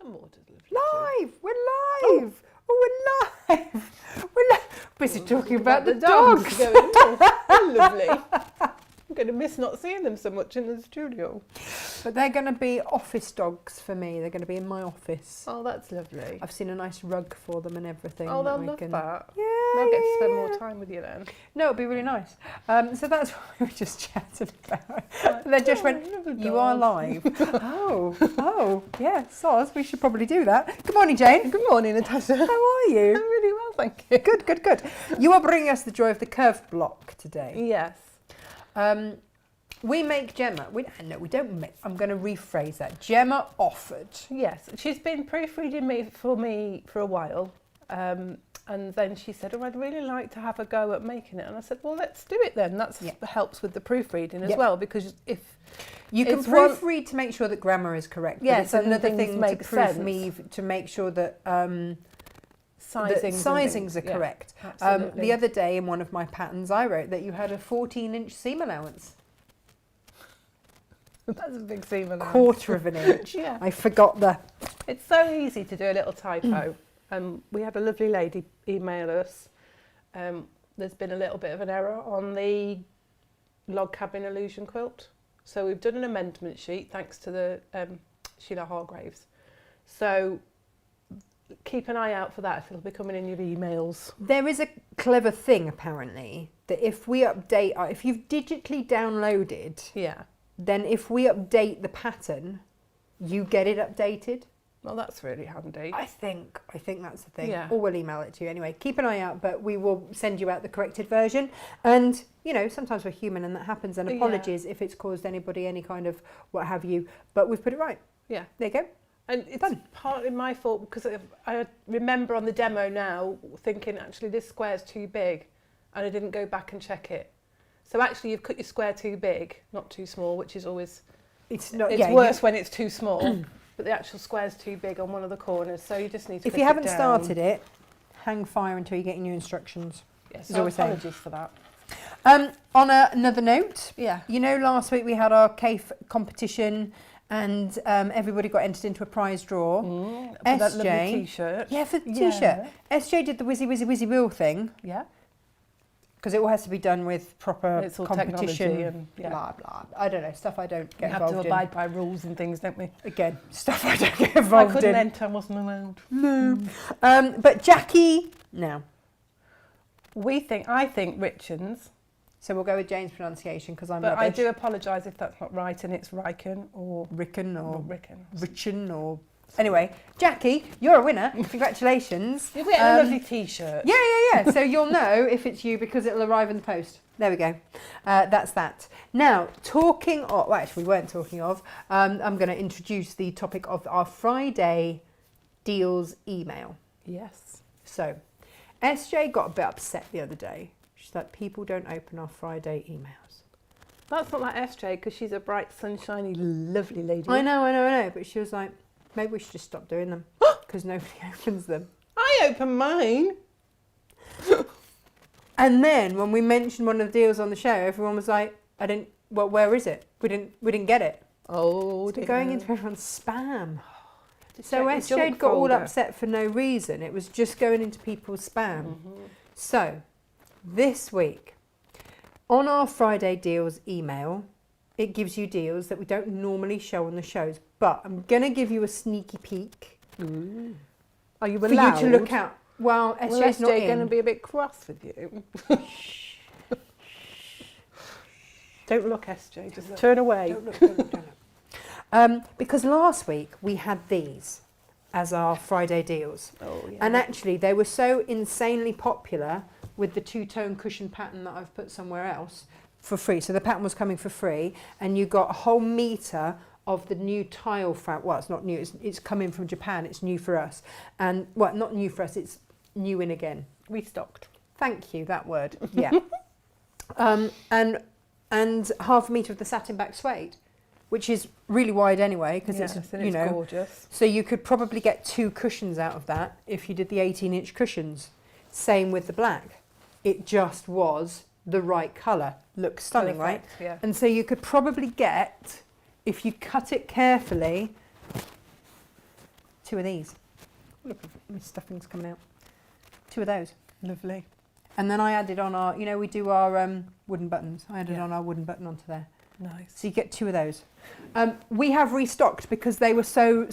water's lovely. Live! We're live! Oh, we're live! We're busy talking about the dogs. dogs. Going, oh, lovely. I'm going to miss not seeing them so much in the studio. But they're going to be office dogs for me. They're going to be in my office. Oh, that's lovely. I've seen a nice rug for them and everything. Oh, they'll love that. Yeah, They'll get to spend yeah. more time with you then. No, it'll be really nice. So that's what we were just chatting about. They just went, you are live. oh, yeah, Soz, we should probably do that. Good morning, Jane. Good morning, Natasha. How are you? I'm really well, thank you. Good. You are bringing us the joy of the curved block today. Yes. We make Gemma. We don't make. I'm going to rephrase that. Gemma offered. Yes, she's been proofreading for me for a while. And then she said, oh, I'd really like to have a go at making it. And I said, well, let's do it then. That helps with the proofreading as well, because if you can proofread to make sure that grammar is correct. Yes, it's another thing make to sense. to make sure that sizings are correct. Absolutely. The other day in one of my patterns, I wrote that you had a 14-inch seam allowance. That's a big seam allowance. Quarter of an inch. Yeah. I forgot the... It's so easy to do a little typo. We had a lovely lady email us. There's been a little bit of an error on the log cabin illusion quilt. So we've done an amendment sheet thanks to the Sheila Hargraves. So keep an eye out for that. It'll be coming in your emails. There is a clever thing apparently that if we update, if you've digitally downloaded, then if we update the pattern, you get it updated. Well, that's really handy. I think that's the thing. Yeah. Or we'll email it to you anyway. Keep an eye out, but we will send you out the corrected version. And, you know, sometimes we're human and that happens. And apologies if it's caused anybody any kind of what have you. But we've put it right. Yeah. There you go. And it's partly my fault because I remember on the demo now thinking, actually, this square's too big. And I didn't go back and check it. So actually, you've cut your square too big, not too small, which is always... It's worse when it's too small. But the actual square's too big on one of the corners, so you just need to. If you haven't started it, hang fire until you get your new instructions. Yes, so apologies for that. On another note, you know, last week we had our CAFE competition, and everybody got entered into a prize draw. For that lovely t-shirt. Yeah, for the t-shirt. SJ did the whizzy wheel thing. Yeah. Because it all has to be done with proper it's all competition and blah blah. I don't know, stuff I don't get involved in. We have to abide by rules and things, don't we? Again, stuff I don't get involved in. I couldn't enter, I wasn't allowed. No. But Jackie, now. I think Richens. So we'll go with Jane's pronunciation because I'm But rubbish. I do apologise if that's not right and it's Riken or... Richen or... Anyway, Jackie, you're a winner. Congratulations. You'll get a lovely t-shirt. Yeah. So you'll know if it's you because it'll arrive in the post. There we go. That's that. Now, talking of... Well, actually, we weren't talking of. I'm going to introduce the topic of our Friday deals email. Yes. So, SJ got a bit upset the other day. She's like, people don't open our Friday emails. That's not like SJ because she's a bright, sunshiny, lovely lady. I know. But she was like... Maybe we should just stop doing them because nobody opens them. I open mine. And then when we mentioned one of the deals on the show, everyone was like, well, where is it? We didn't get it. Oh, it's going into everyone's spam. So SJ got all upset for no reason. It was just going into people's spam. Mm-hmm. So this week, on our Friday deals email, it gives you deals that we don't normally show on the shows. But I'm going to give you a sneaky peek. Ooh. Are you allowed? allowed? For you to look out. Well, SJ's not in. going to be a bit cross with you. Don't look, SJ. Just turn away. Don't look. Because last week we had these as our Friday deals. Oh, yeah. And actually they were so insanely popular with the two-tone cushion pattern that I've put somewhere else for free. So the pattern was coming for free and you got a whole metre of the new tile fabric. Well, it's not new, it's coming from Japan, it's new for us. And, well, not new for us, it's new in again. Restocked. Thank you, that word, yeah. And half a metre of the satin back suede, which is really wide anyway, because it's gorgeous. So you could probably get 2 cushions out of that if you did the 18-inch cushions. Same with the black. It just was the right colour. Looks stunning, right? Yeah. And so you could probably get, if you cut it carefully, 2 of these. Look, my stuffing's coming out. 2 of those. Lovely. And then I added on our, you know, we do our wooden buttons. I added on our wooden button onto there. Nice. So you get 2 of those. We have restocked because they were so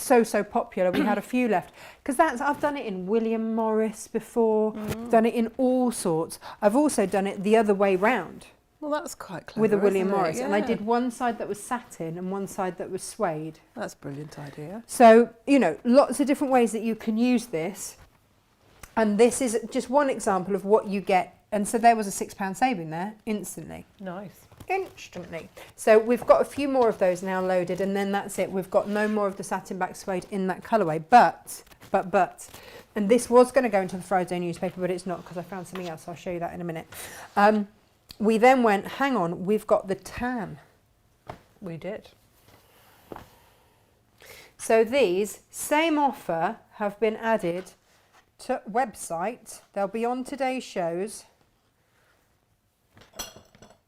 popular. We had a few left. Because I've done it in William Morris before. Done it in all sorts. I've also done it the other way round. Well, that's quite clever. With a William Morris. Yeah. And I did one side that was satin and one side that was suede. That's a brilliant idea. So, you know, lots of different ways that you can use this. And this is just one example of what you get. And so there was a £6 saving there instantly. Nice. Instantly. So we've got a few more of those now loaded, and then that's it. We've got no more of the satin back suede in that colourway. But, and this was going to go into the Friday newspaper, but it's not because I found something else. I'll show you that in a minute. We then went, hang on, we've got the tan. We did. So these, same offer, have been added to website. They'll be on today's shows.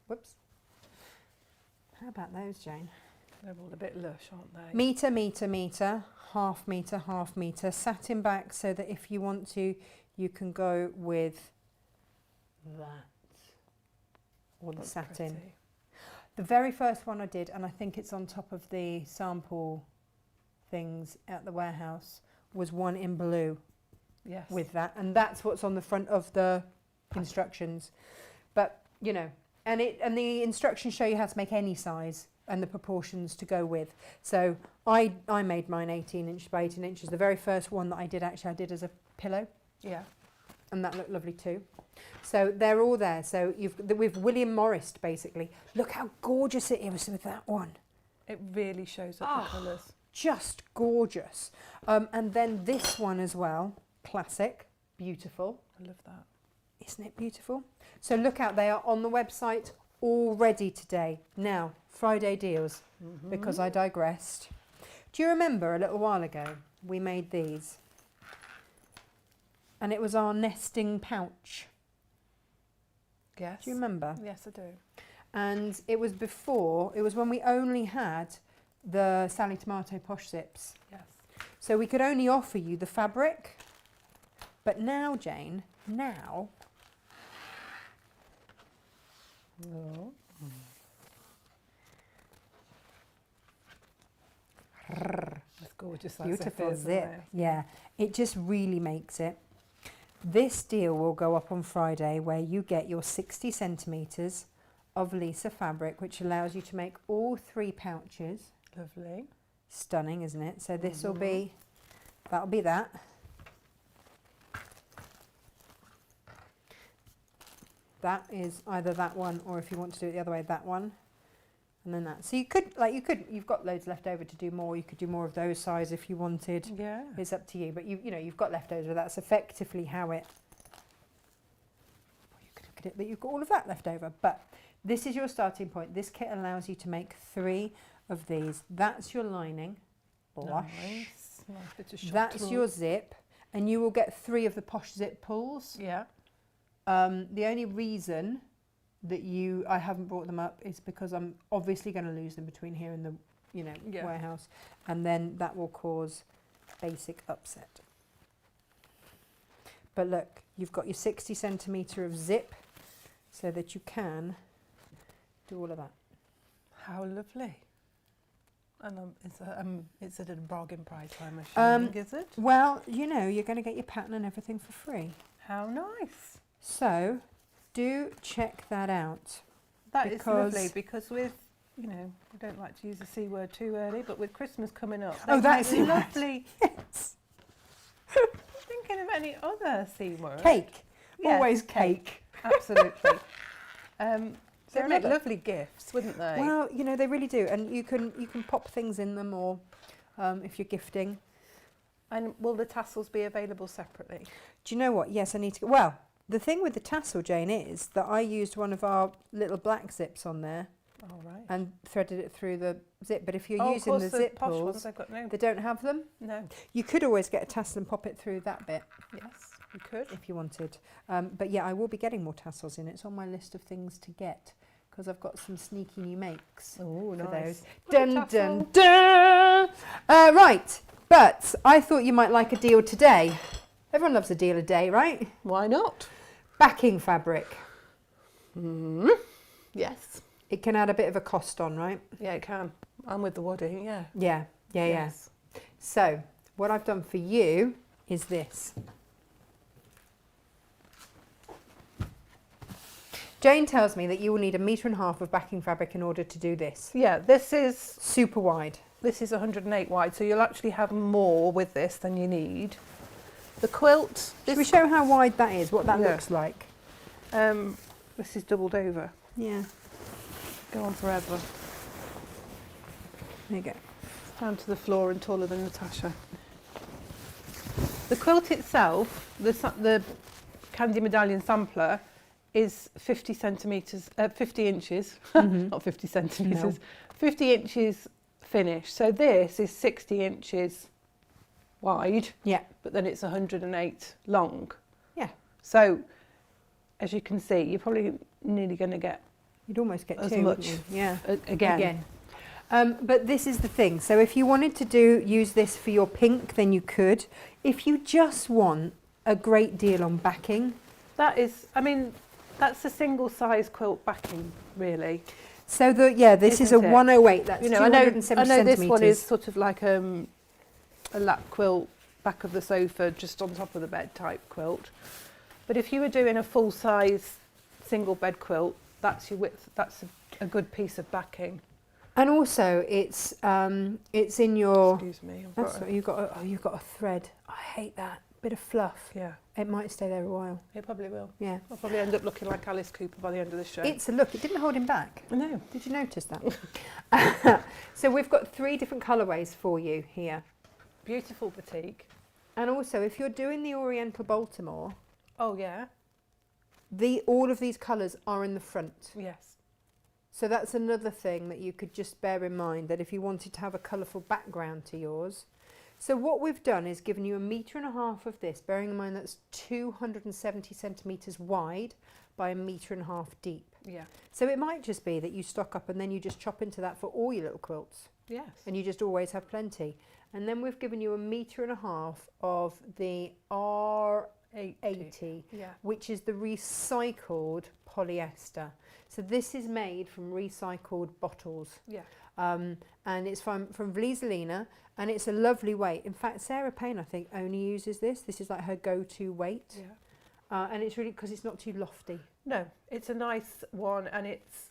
Whoops. How about those, Jane? They're all a bit lush, aren't they? Metre, half metre, satin back, so that if you want to, you can go with that or the satin. Pretty. The very first one I did, and I think it's on top of the sample things at the warehouse, was one in blue. Yes. With that, and that's what's on the front of the instructions. But you know, and the instructions show you how to make any size and the proportions to go with. So I made mine 18 inches by 18 inches. The very first one that I did, actually I did as a pillow. Yeah. And that looked lovely too. So they're all there. So we've William Morrised basically. Look how gorgeous it is with that one. It really shows up the colours. Just gorgeous. And then this one as well. Classic. Beautiful. I love that. Isn't it beautiful? So look out, they are on the website already today. Now, Friday deals, because I digressed. Do you remember a little while ago we made these? And it was our nesting pouch. Yes. Do you remember? Yes, I do. And it was when we only had the Sally Tomato Posh Zips. Yes. So we could only offer you the fabric. But now, Jane, Oh. That's gorgeous. That beautiful zip, zip. Yeah, it just really makes it. This deal will go up on Friday, where you get your 60 centimetres of Lisa fabric, which allows you to make all 3 pouches. Lovely. Stunning, isn't it? So this will be, that'll be that. That is either that one, or if you want to do it the other way, that one, and then that. So you've got loads left over to do more. You could do more of those size if you wanted. Yeah. It's up to you, but you know, you've got leftovers. That's effectively how it. You could look at it that you've got all of that left over, but this is your starting point. This kit allows you to make 3 of these. That's your lining. Blush. Nice. Nice bit of shot That's tool. your zip, and you will get 3 of the Posh Zip pulls. Yeah. The only reason that I haven't brought them up is because I'm obviously going to lose them between here and the warehouse, and then that will cause basic upset. But look, you've got your 60 centimetre of zip so that you can do all of that. How lovely. And it's at a bargain price, I'm assuming, is it? Well, you know, you're going to get your pattern and everything for free. How nice. So do check that out. That is lovely, because with, you know, I don't like to use the C word too early, but with Christmas coming up, that's lovely. Yes. Thinking of any other C word? Cake. Yes, Always cake. Absolutely. They'd make another- lovely gifts, wouldn't they? Well, you know, they really do, and you can pop things in them, or if you're gifting. And will the tassels be available separately? Do you know what? Yes, I need to. Well, the thing with the tassel, Jane, is that I used one of our little black zips on there All right. and threaded it through the zip. But if you're of using course, the the zip posh pulls, ones, I've got they don't have them. No. You could always get a tassel and pop it through that bit Yes, you could. if you wanted. But yeah, I will be getting more tassels in. It's on my list of things to get, because I've got some sneaky new makes Oh, for nice. those. Dun, dun, dun! Right, But I thought you might like a deal today. Everyone loves a deal a day, right? Why not? Backing fabric. Yes. It can add a bit of a cost on, right? Yeah, it can. I'm with the wadding, yeah. Yeah. Yes. So what I've done for you is this. Jane tells me that you will need 1.5 meters of backing fabric in order to do this. Yeah, this is super wide. This is 108 wide, so you'll actually have more with this than you need. The quilt. Should we show how wide that is, what that looks like? This is doubled over. Yeah. Go on forever. There you go. Down to the floor and taller than Natasha. The quilt itself, the Candy Medallion sampler, is 50 centimetres, 50 inches, not 50 centimetres, no. 50 inches finished. So this is 60 inches wide, but then it's 108 long. Yeah. So as you can see, you're probably nearly going to get you'd almost get as two, much again. But this is the thing. So if you wanted to use this for your pink, then you could. If you just want a great deal on backing, that is, I mean, that's a single size quilt backing, really. So this is a 108. That's 270 I know centimetres. This one is sort of like a lap quilt, back of the sofa, just on top of the bed type quilt. But if you were doing a full size single bed quilt, that's your width. That's a good piece of backing. And also, it's in your. Excuse me. You've got a thread. I hate that bit of fluff. Yeah. It might stay there a while. It probably will. Yeah. I'll probably end up looking like Alice Cooper by the end of the show. It's a look. It didn't hold him back. No. Did you notice that? So we've got 3 different colourways for you here. Beautiful batik. And also, if you're doing the Oriental Baltimore. Oh yeah. All of these colours are in the front. Yes. So that's another thing that you could just bear in mind, that if you wanted to have a colourful background to yours. So what we've done is given you 1.5 meters of this, bearing in mind that's 270 centimetres wide by 1.5 meters deep. Yeah. So it might just be that you stock up and then you just chop into that for all your little quilts. Yes. And you just always have plenty. And then we've given you 1.5 meters of the R80, which is the recycled polyester. So this is made from recycled bottles. Yeah. And it's from Vlizelina, and it's a lovely weight. In fact, Sarah Payne, I think, only uses this. This is like her go-to weight. Yeah. And it's really because it's not too lofty. No, it's a nice one, and it's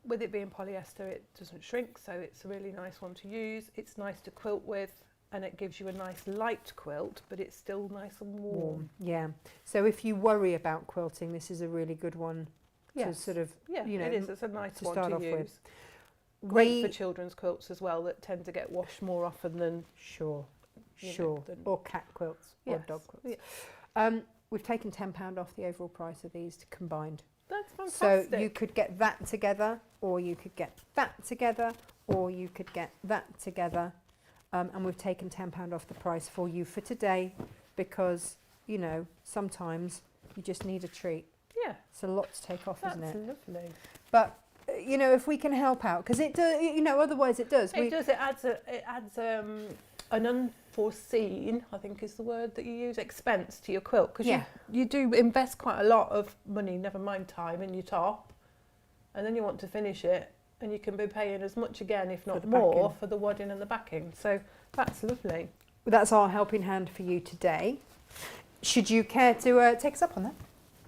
with it being polyester, it doesn't shrink, so it's a really nice one to use. It's nice to quilt with, and it gives you a nice light quilt, but it's still nice and warm. Yeah. So if you worry about quilting, this is a really good one. To sort of, it is. It's a nice one start to off use. with. Great for children's quilts as well, that tend to get washed more often than or cat quilts or dog quilts. Yeah. We've taken £10 off the overall price of these combined. That's fantastic. So you could get that together, or you could get that together, or you could get that together, and we've taken £10 off the price for you for today, because sometimes you just need a treat. Yeah, it's a lot to take off, isn't it? That's lovely. But if we can help out, because it does, otherwise it does. It does. It adds an unforeseen, I think is the word that you use, expense to your quilt, because you do invest quite a lot of money, never mind time, in your top, and then you want to finish it, and you can be paying as much again, if not more, for the wadding and the backing. So that's lovely. Well, that's our helping hand for you today. Should you care to take us up on that?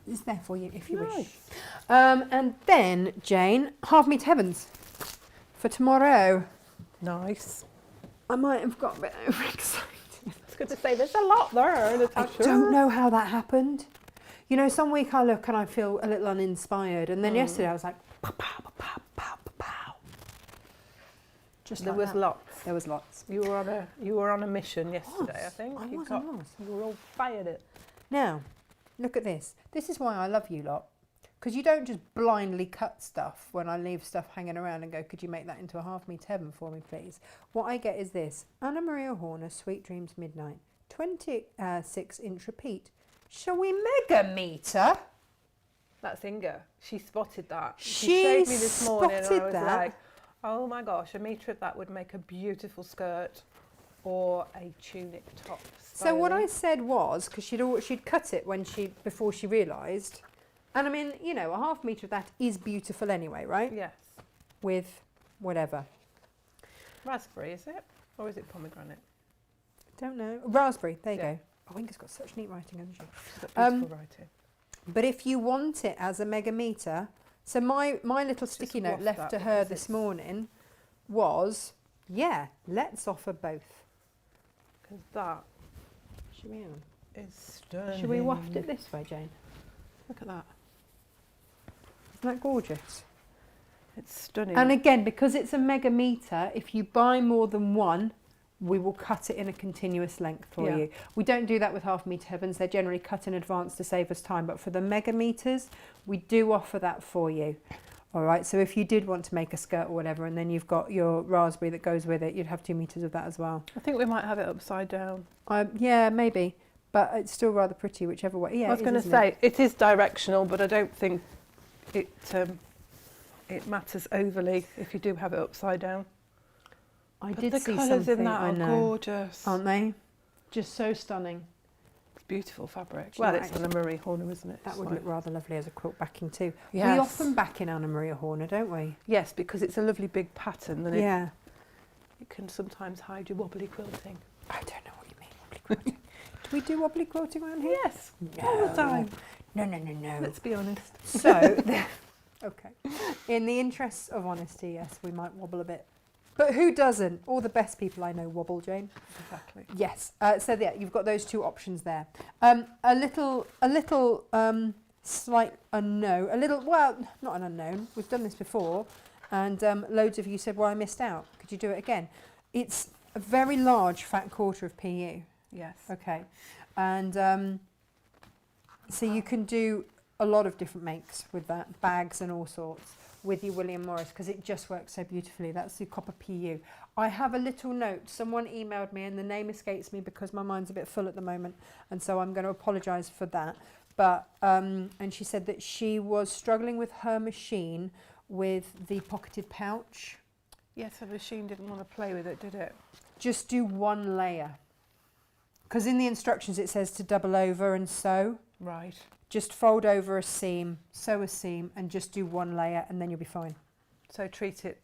It's there for you if you wish. And then, Jane, half meet heavens for tomorrow. Nice. I might have got a bit overexcited. It's good to say there's a lot there, Natasha. I don't know how that happened. Some week I look and I feel a little uninspired, and then yesterday I was like, pow, pow, pow, pow, pow, pow. Just there was lots. There was lots. You were on a mission yesterday, I think. You were all fired it. Now, look at this. This is why I love you lot. Because you don't just blindly cut stuff when I leave stuff hanging around and go, could you make that into a half meter heaven for me, please? What I get is this. Anna Maria Horner, Sweet Dreams Midnight. 26-inch repeat. Shall we mega meter? That's Inga. She spotted that. She showed me this morning and I was that. like, oh my gosh, a metre of that would make a beautiful skirt. or a tunic top. So what I said was, because she'd cut it before she realised, and I mean, you know, a half metre of that is beautiful anyway, right? Yes. With whatever. Raspberry, is it? Or is it pomegranate? Don't know. Raspberry, there you go. Oh, Inga's got such neat writing, hasn't she? She's got beautiful writing. But if you want it as a mega metre, so my little sticky note left to her this morning was, yeah, let's offer both. Because that Should we is stunning. Should we waft it this way, Jane? Look at that. Isn't that gorgeous? It's stunning. And again, because it's a mega metre, if you buy more than one, we will cut it in a continuous length for you. We don't do that with half metre heavens. They're generally cut in advance to save us time. But for the mega metres, we do offer that for you. All right. So if you did want to make a skirt or whatever, and then you've got your raspberry that goes with it, you'd have 2 metres of that as well. I think we might have it upside down. Yeah, maybe. But it's still rather pretty, whichever way. Yeah, I was going to say, it is directional, but I don't think it matters overly if you do have it upside down. I But did the see colours something, in that I are know. gorgeous. Aren't they? Just so stunning. It's beautiful fabric. Do you Well, know, it's Anna Marie Horner, isn't it? That would look rather lovely as a quilt backing too. Yes. We often back in Anna Maria Horner, don't we? Yes, because it's a lovely big pattern and Yeah. it can sometimes hide your wobbly quilting. I don't know what you mean, wobbly quilting. Do we do wobbly quilting around here? Yes, No. all the time. No. Let's be honest. So, okay. In the interests of honesty, yes, we might wobble a bit. But who doesn't? All the best people I know wobble, Jane. Exactly. Yes. So yeah, you've got those two options there. A little slight unknown. Well, not an unknown. We've done this before, and loads of you said, "Well, I missed out. Could you do it again?" It's a very large fat quarter of PU. Yes. Okay, and so you can do a lot of different makes with that, bags and all sorts, with your William Morris, because it just works so beautifully. That's the copper PU. I have a little note. Someone emailed me, and the name escapes me because my mind's a bit full at the moment, and so I'm going to apologise for that. But and she said that she was struggling with her machine with the pocketed pouch. Yes, her machine didn't want to play with it, did it? Just do one layer, because in the instructions it says to double over and sew. Right. Just fold over a seam, sew a seam, and just do one layer, and then you'll be fine. So treat it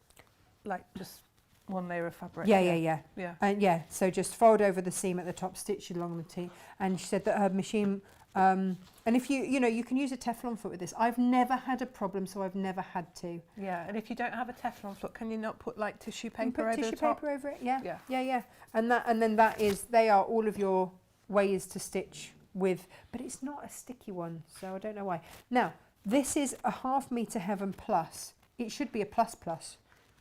like just one layer of fabric. Yeah. Yeah. So just fold over the seam at the top, stitch along the T. And she said that her machine, and if you can use a Teflon foot with this. I've never had a problem, so I've never had to. Yeah, and if you don't have a Teflon foot, can you not put like tissue You can paper put over tissue the top? paper over it. Yeah. Yeah. And then they are all of your ways to stitch with, but it's not a sticky one, so I don't know why. Now, this is a half metre Heaven Plus. It should be a plus,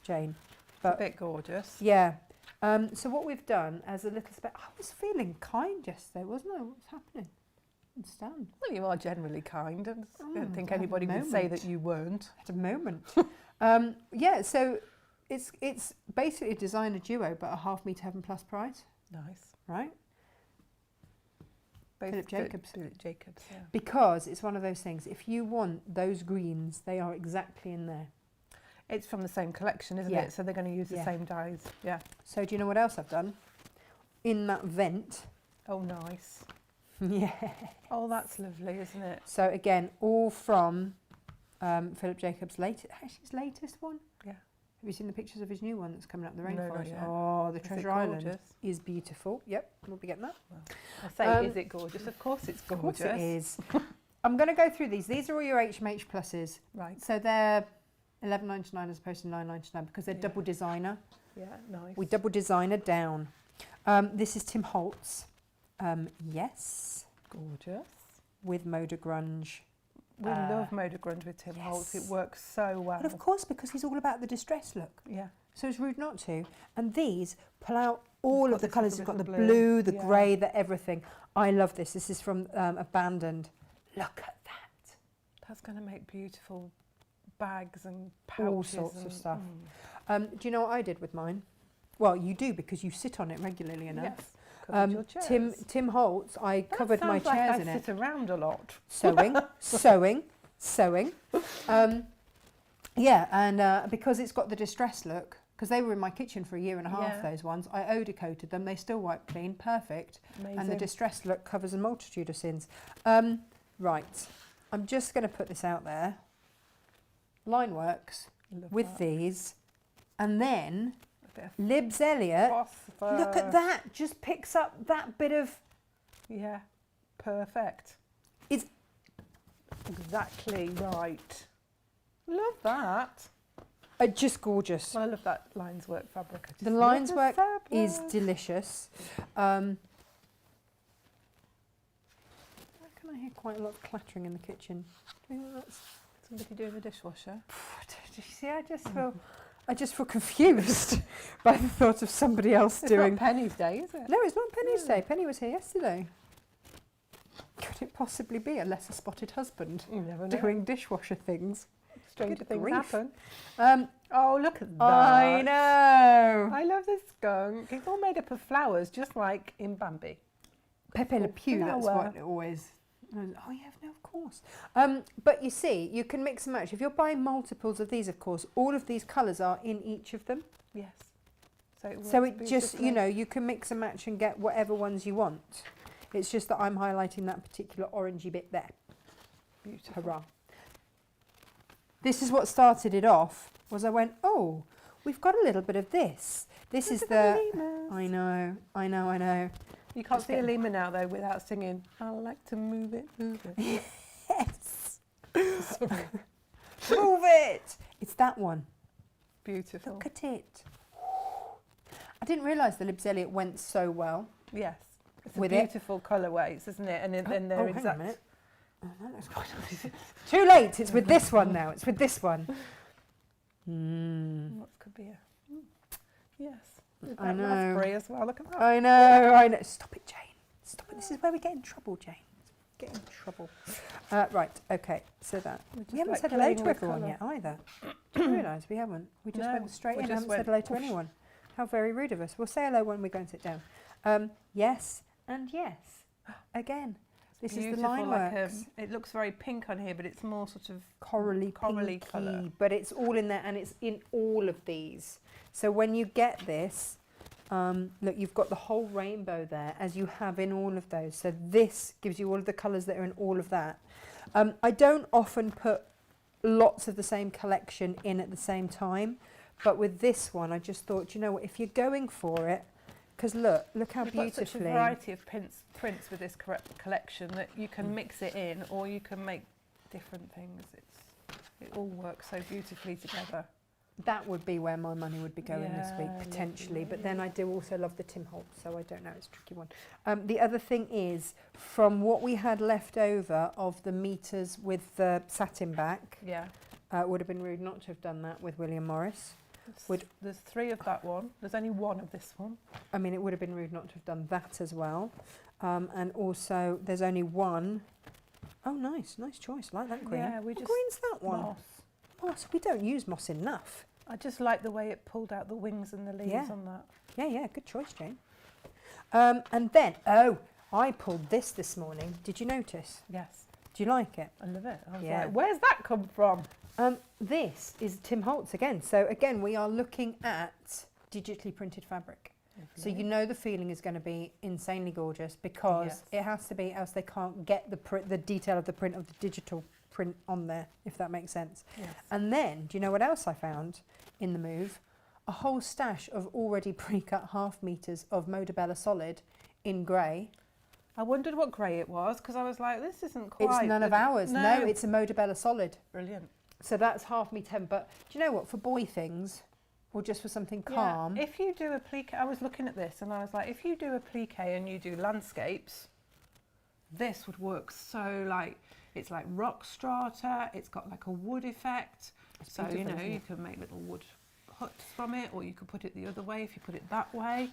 Jane. But a bit gorgeous. Yeah. So what we've done as a little I was feeling kind yesterday, wasn't I? What was happening? I understand. Well, you are generally kind, and I don't think I had a anybody would say moment. that you weren't. I had a moment. Yeah, so it's basically a designer duo, but a half metre Heaven Plus price, Nice. right? Both Philip Jacobs. Philip Jacobs, yeah. Because it's one of those things, if you want those greens, they are exactly in there. It's from the same collection, isn't Yeah. it? So they're going to use the Yeah. same dyes. Yeah. So do you know what else I've done? In that vent. Oh, nice. Yeah. Oh, that's lovely, isn't it? So again, all from Philip Jacobs' his latest one. Yeah. Have you seen the pictures of his new one that's coming up the No, not rainforest? yet. Oh, the Is it Treasure Island gorgeous? is beautiful. Yep, we'll be getting that. I say, is it gorgeous? Of course it's Of gorgeous. course it is. I'm going to go through these. These are all your HMH pluses. Right. So they're $11.99 as opposed to $9.99 because they're Yeah. double designer. Yeah, nice. We double designer down. This is Tim Holtz. Yes, Gorgeous. with Moda Grunge. We love Moda Grunge with Tim Holtz. It yes. works so well. But of course, because he's all about the distress look. Yeah. So it's rude not to. And these pull out all It's of the got this colours. You've got the little blue, the yeah. grey, the everything. I love this. This is from Abandoned. Look at that. That's going to make beautiful bags and pouches. All sorts and, of stuff. Do you know what I did with mine? Well, you do because you sit on it regularly enough. Yes. Covered your chairs. Tim Holtz, I That covered my sounds like chairs I in it. sit around a lot. Sewing. Yeah, and because it's got the distress look, because they were in my kitchen for a year and a half, Yeah. those ones. I odor coated them, they still wipe clean, perfect. Amazing. And the distressed look covers a multitude of sins. Right, I'm just going to put this out there. Line works Love with that. these, and then A bit of Libs Elliot, phosphor. look at that, just picks up that bit of, Yeah, perfect. it's Exactly right. Love that. just gorgeous. Well, I love that lines work fabric. I just The love lines the work fabric. is delicious. I can hear quite a lot of clattering in the kitchen. Do you think that's Somebody doing the dishwasher. Do you see, I just feel confused by the thought of somebody else It's doing. not Penny's day, is it? No, it's not Penny's day. Penny was here yesterday. Could it possibly be a lesser spotted husband You never know. doing dishwasher things? Stranger Good things grief. happen. Um, Oh, look at that. I know. I love this skunk. It's all made up of flowers, just like in Bambi. Pepe Le Pew, that's flower. what it always. Oh yeah, no, of course. But you see, you can mix and match. If you're buying multiples of these, of course, all of these colours are in each of them. Yes. So it just, you know, you can mix and match and get whatever ones you want. It's just that I'm highlighting that particular orangey bit there. Beautiful. Hurrah. This is what started it off, was I went, oh, we've got a little bit of this. This is the... I know. You can't Just see a getting- lemur now, though, without singing, I like to move it, move it. Yes. Sorry. Move it. It's that one. Beautiful. Look at it. I didn't realise the Libs Elliot went so well. Yes. It's With a it. beautiful colourways, isn't it? And then they're hang on a exact. minute. Oh, that looks quite nice. Too late. It's with this one now. It's with this one. What could be a... Yes. There's I that know. raspberry as well. Look at that. I know. Stop it, Jane. Stop it. This is where we get in trouble, Jane. Get in trouble. Right. Okay. So that We're just we haven't like said hello playing to with everyone colour. yet either. I realise we haven't. We just No, went straight we in. just Haven't said went hello to whoosh. anyone. How very rude of us. We'll say hello when we go and sit down. Yes and yes. Again. This is the Beautiful, line like works. it looks very pink on here, but it's more sort of Corally corally pinky, colour. but it's all in there and it's in all of these. So when you get this, look, you've got the whole rainbow there as you have in all of those. So this gives you all of the colours that are in all of that. I don't often put lots of the same collection in at the same time, but with this one I just thought, you know what, if you're going for it, because look how You've got such a beautifully. variety of prints with this collection that you can mix it in, or you can make different things. It all works so beautifully together. That would be where my money would be going this week, Yeah, potentially. lovely. But then I do also love the Tim Holtz, so I don't know, it's a tricky one. The other thing is, from what we had left over of the meters with the satin back, Yeah. it would have been rude not to have done that with William Morris. There's 3 of that one. There's only 1 of this one. I mean, it would have been rude not to have done that as well. And also, there's only 1. Oh, nice choice. Like that green. Yeah, we what just green's that one? Moss. Moss. We don't use moss enough. I just like the way it pulled out the wings and the leaves Yeah. on that. Yeah, good choice, Jane. And then, I pulled this morning. Did you notice? Yes, Do you like it? I love it. I was Yeah. like, where's that come from? This is Tim Holtz again. So again, we are looking at digitally printed fabric. So you know the feeling is going to be insanely gorgeous because Yes. it has to be, else they can't get the detail of the print of the digital print on there, if that makes sense. Yes. And then, do you know what else I found in the move? A whole stash of already pre-cut half meters of Modabella Solid in grey. I wondered what grey it was because I was like, this isn't quite. It's none of ours. No, it's a Modabella Solid. Brilliant. So that's half meter. But do you know what? For boy things, or just for something calm. Yeah. If you do a plique, I was looking at this and I was like, if you do a plique and you do landscapes, this would work so like, it's like rock strata, it's got like a wood effect. It's So, you beautiful, know, isn't you it? can make little wood huts from it, or you could put it the other way if you put it that way.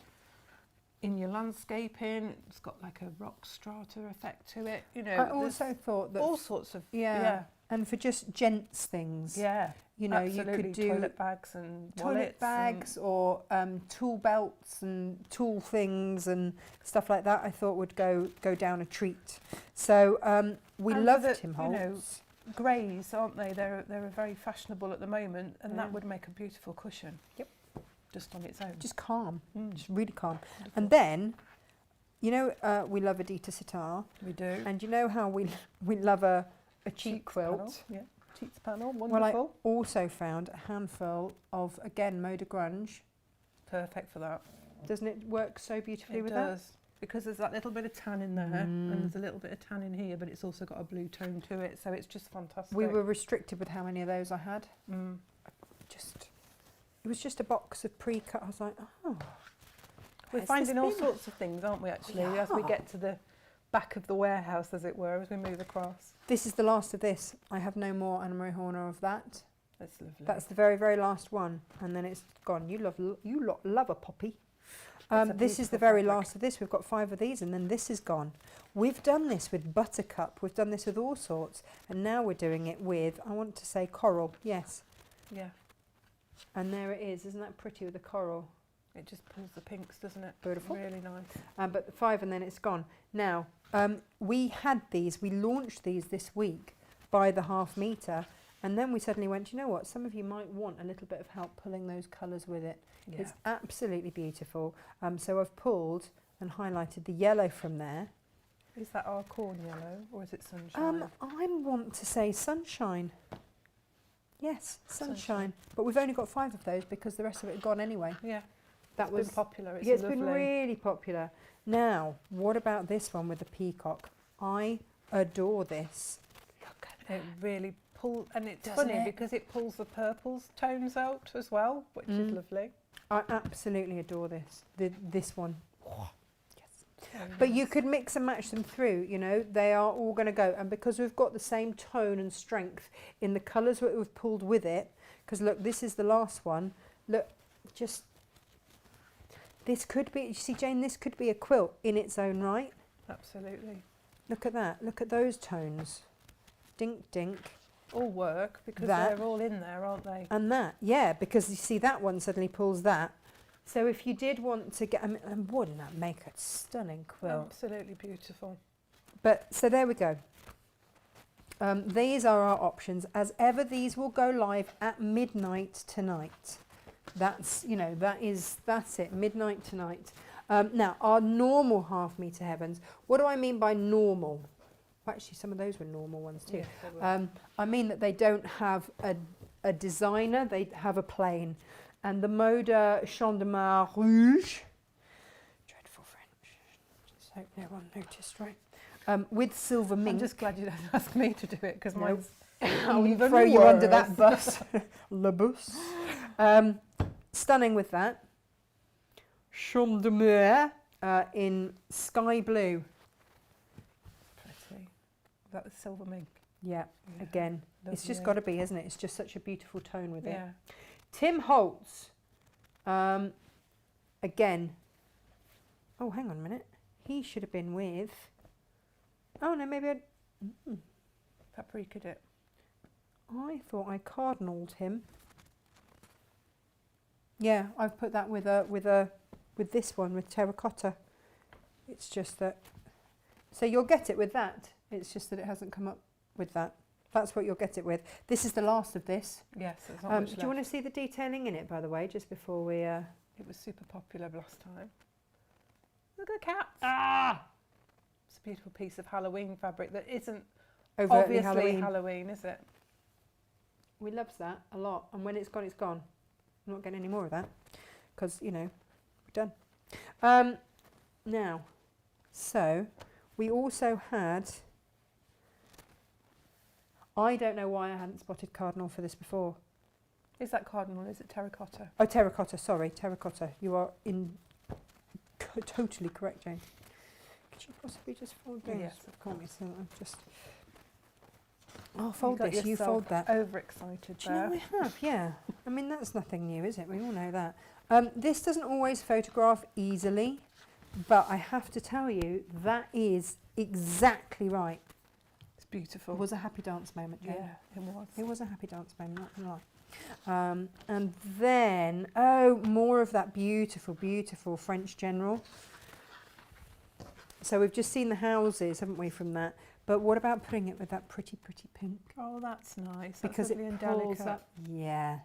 In your landscaping, it's got like a rock strata effect to it. You know, I also there's thought that all sorts of, yeah, and for just gents things, yeah. you know, Absolutely. you could do toilet bags and toilet wallets bags or tool belts and tool things and stuff like that. I thought would go down a treat. So we And love for the, Tim you know, Holtz. greys, aren't they? They're very fashionable at the moment, and Yeah. that would make a beautiful cushion. just on its own. Just calm, just really calm. Wonderful. And then, you know, we love Adita Sitar. We do. And you know how we love a cheek quilt. Panel. Yeah, cheeks panel, wonderful. Well, I also found a handful of, again, Mode de Grunge. Perfect for that. Doesn't it work so beautifully with that? It does. Because there's that little bit of tan in there and there's a little bit of tan in here, but it's also got a blue tone to it, so it's just fantastic. We were restricted with how many of those I had. It was just a box of pre-cut. I was like, oh. We're finding all sorts of things, aren't we, actually, as we get to the back of the warehouse, as it were, as we move across. This is the last of this. I have no more Anna-Marie Horner of that. That's lovely. That's the very, very last one, and then it's gone. You lot love a poppy. This is the very last of this. We've got 5 of these, and then this is gone. We've done this with Buttercup. We've done this with all sorts, and now we're doing it with, I want to say, coral. Yes. Yeah. And there it is. Isn't that pretty with the coral? It just pulls the pinks, doesn't it? Beautiful. Really nice. But the 5, and then it's gone. Now, we had these. We launched these this week by the ½ metre. And then we suddenly went, you know what, some of you might want a little bit of help pulling those colours with it. Yeah. It's absolutely beautiful. So I've pulled and highlighted the yellow from there. Is that our corn yellow or is it sunshine? I want to say sunshine. Yes, sunshine. But we've only got 5 of those because the rest of it had gone anyway. Yeah, that was been popular. It's been really popular. Now, what about this one with the peacock? I adore this. Look at it. It really pulls, and it's funny because it pulls the purples tones out as well, which is lovely. I absolutely adore this. This one. Yes. But you could mix and match them through, you know, they are all going to go. And because we've got the same tone and strength in the colours that we've pulled with it, because look, this is the last one. Look, just, this could be, you see, Jane, this could be a quilt in its own right. Absolutely. Look at that. Look at those tones. Dink, dink. All work because they're all in there, aren't they? And that, yeah, because you see that one suddenly pulls that. So if you did want to get, wouldn't that make a stunning quilt? Absolutely beautiful. But, so there we go. These are our options. As ever, these will go live at midnight tonight. That's, you know, that's it, midnight tonight. Now, our normal ½ metre heavens, what do I mean by normal? Well, actually, some of those were normal ones too. Yes, I mean that they don't have a designer, they have a plain. And the Mode Champ de Mars Rouge, dreadful French, just hope no one noticed, right? With silver mink. I'm just glad you don't ask me to do it because mine's I'll even throw you under that bus. Le bus. Stunning with that. Champ de Mars in sky blue. Pretty. That was silver mink. Yeah, again, lovely. It's just got to be, isn't it? It's just such a beautiful tone with it. Yeah. Tim Holtz, again, oh, hang on a minute. He should have been with, oh no, maybe Paprika'd it. I thought I cardinaled him. Yeah, I've put that with this one, with terracotta. It's just that, so you'll get it with that. It's just that it hasn't come up with that. That's what you'll get it with. This is the last of this. Yes, there's not much left. Do you want to see the detailing in it, by the way, just before we... It was super popular last time. Look at the cats. Ah! It's a beautiful piece of Halloween fabric that isn't overtly obviously Halloween, is it? We loves that a lot. And when it's gone, it's gone. I'm not getting any more of that because, you know, we're done. Now, so we also had... I don't know why I hadn't spotted cardinal for this before. Is that cardinal? Is it terracotta? Oh, terracotta, sorry, terracotta. You are totally correct, Jane. Could you possibly just fold this? Yes, of course. So I've just... I'll fold this, you fold that. Overexcited Do you know we have? Yeah. I mean, that's nothing new, is it? We all know that. This doesn't always photograph easily, but I have to tell you, that is exactly right. Beautiful. It was a happy dance moment, Jane. Yeah, it was. It was a happy dance moment, not gonna lie. And then, oh, more of that beautiful, beautiful French general. So we've just seen the houses, haven't we, from that? But what about putting it with that pretty, pretty pink? Oh, that's nice. Because that's it and pulls delicate. that. Yeah.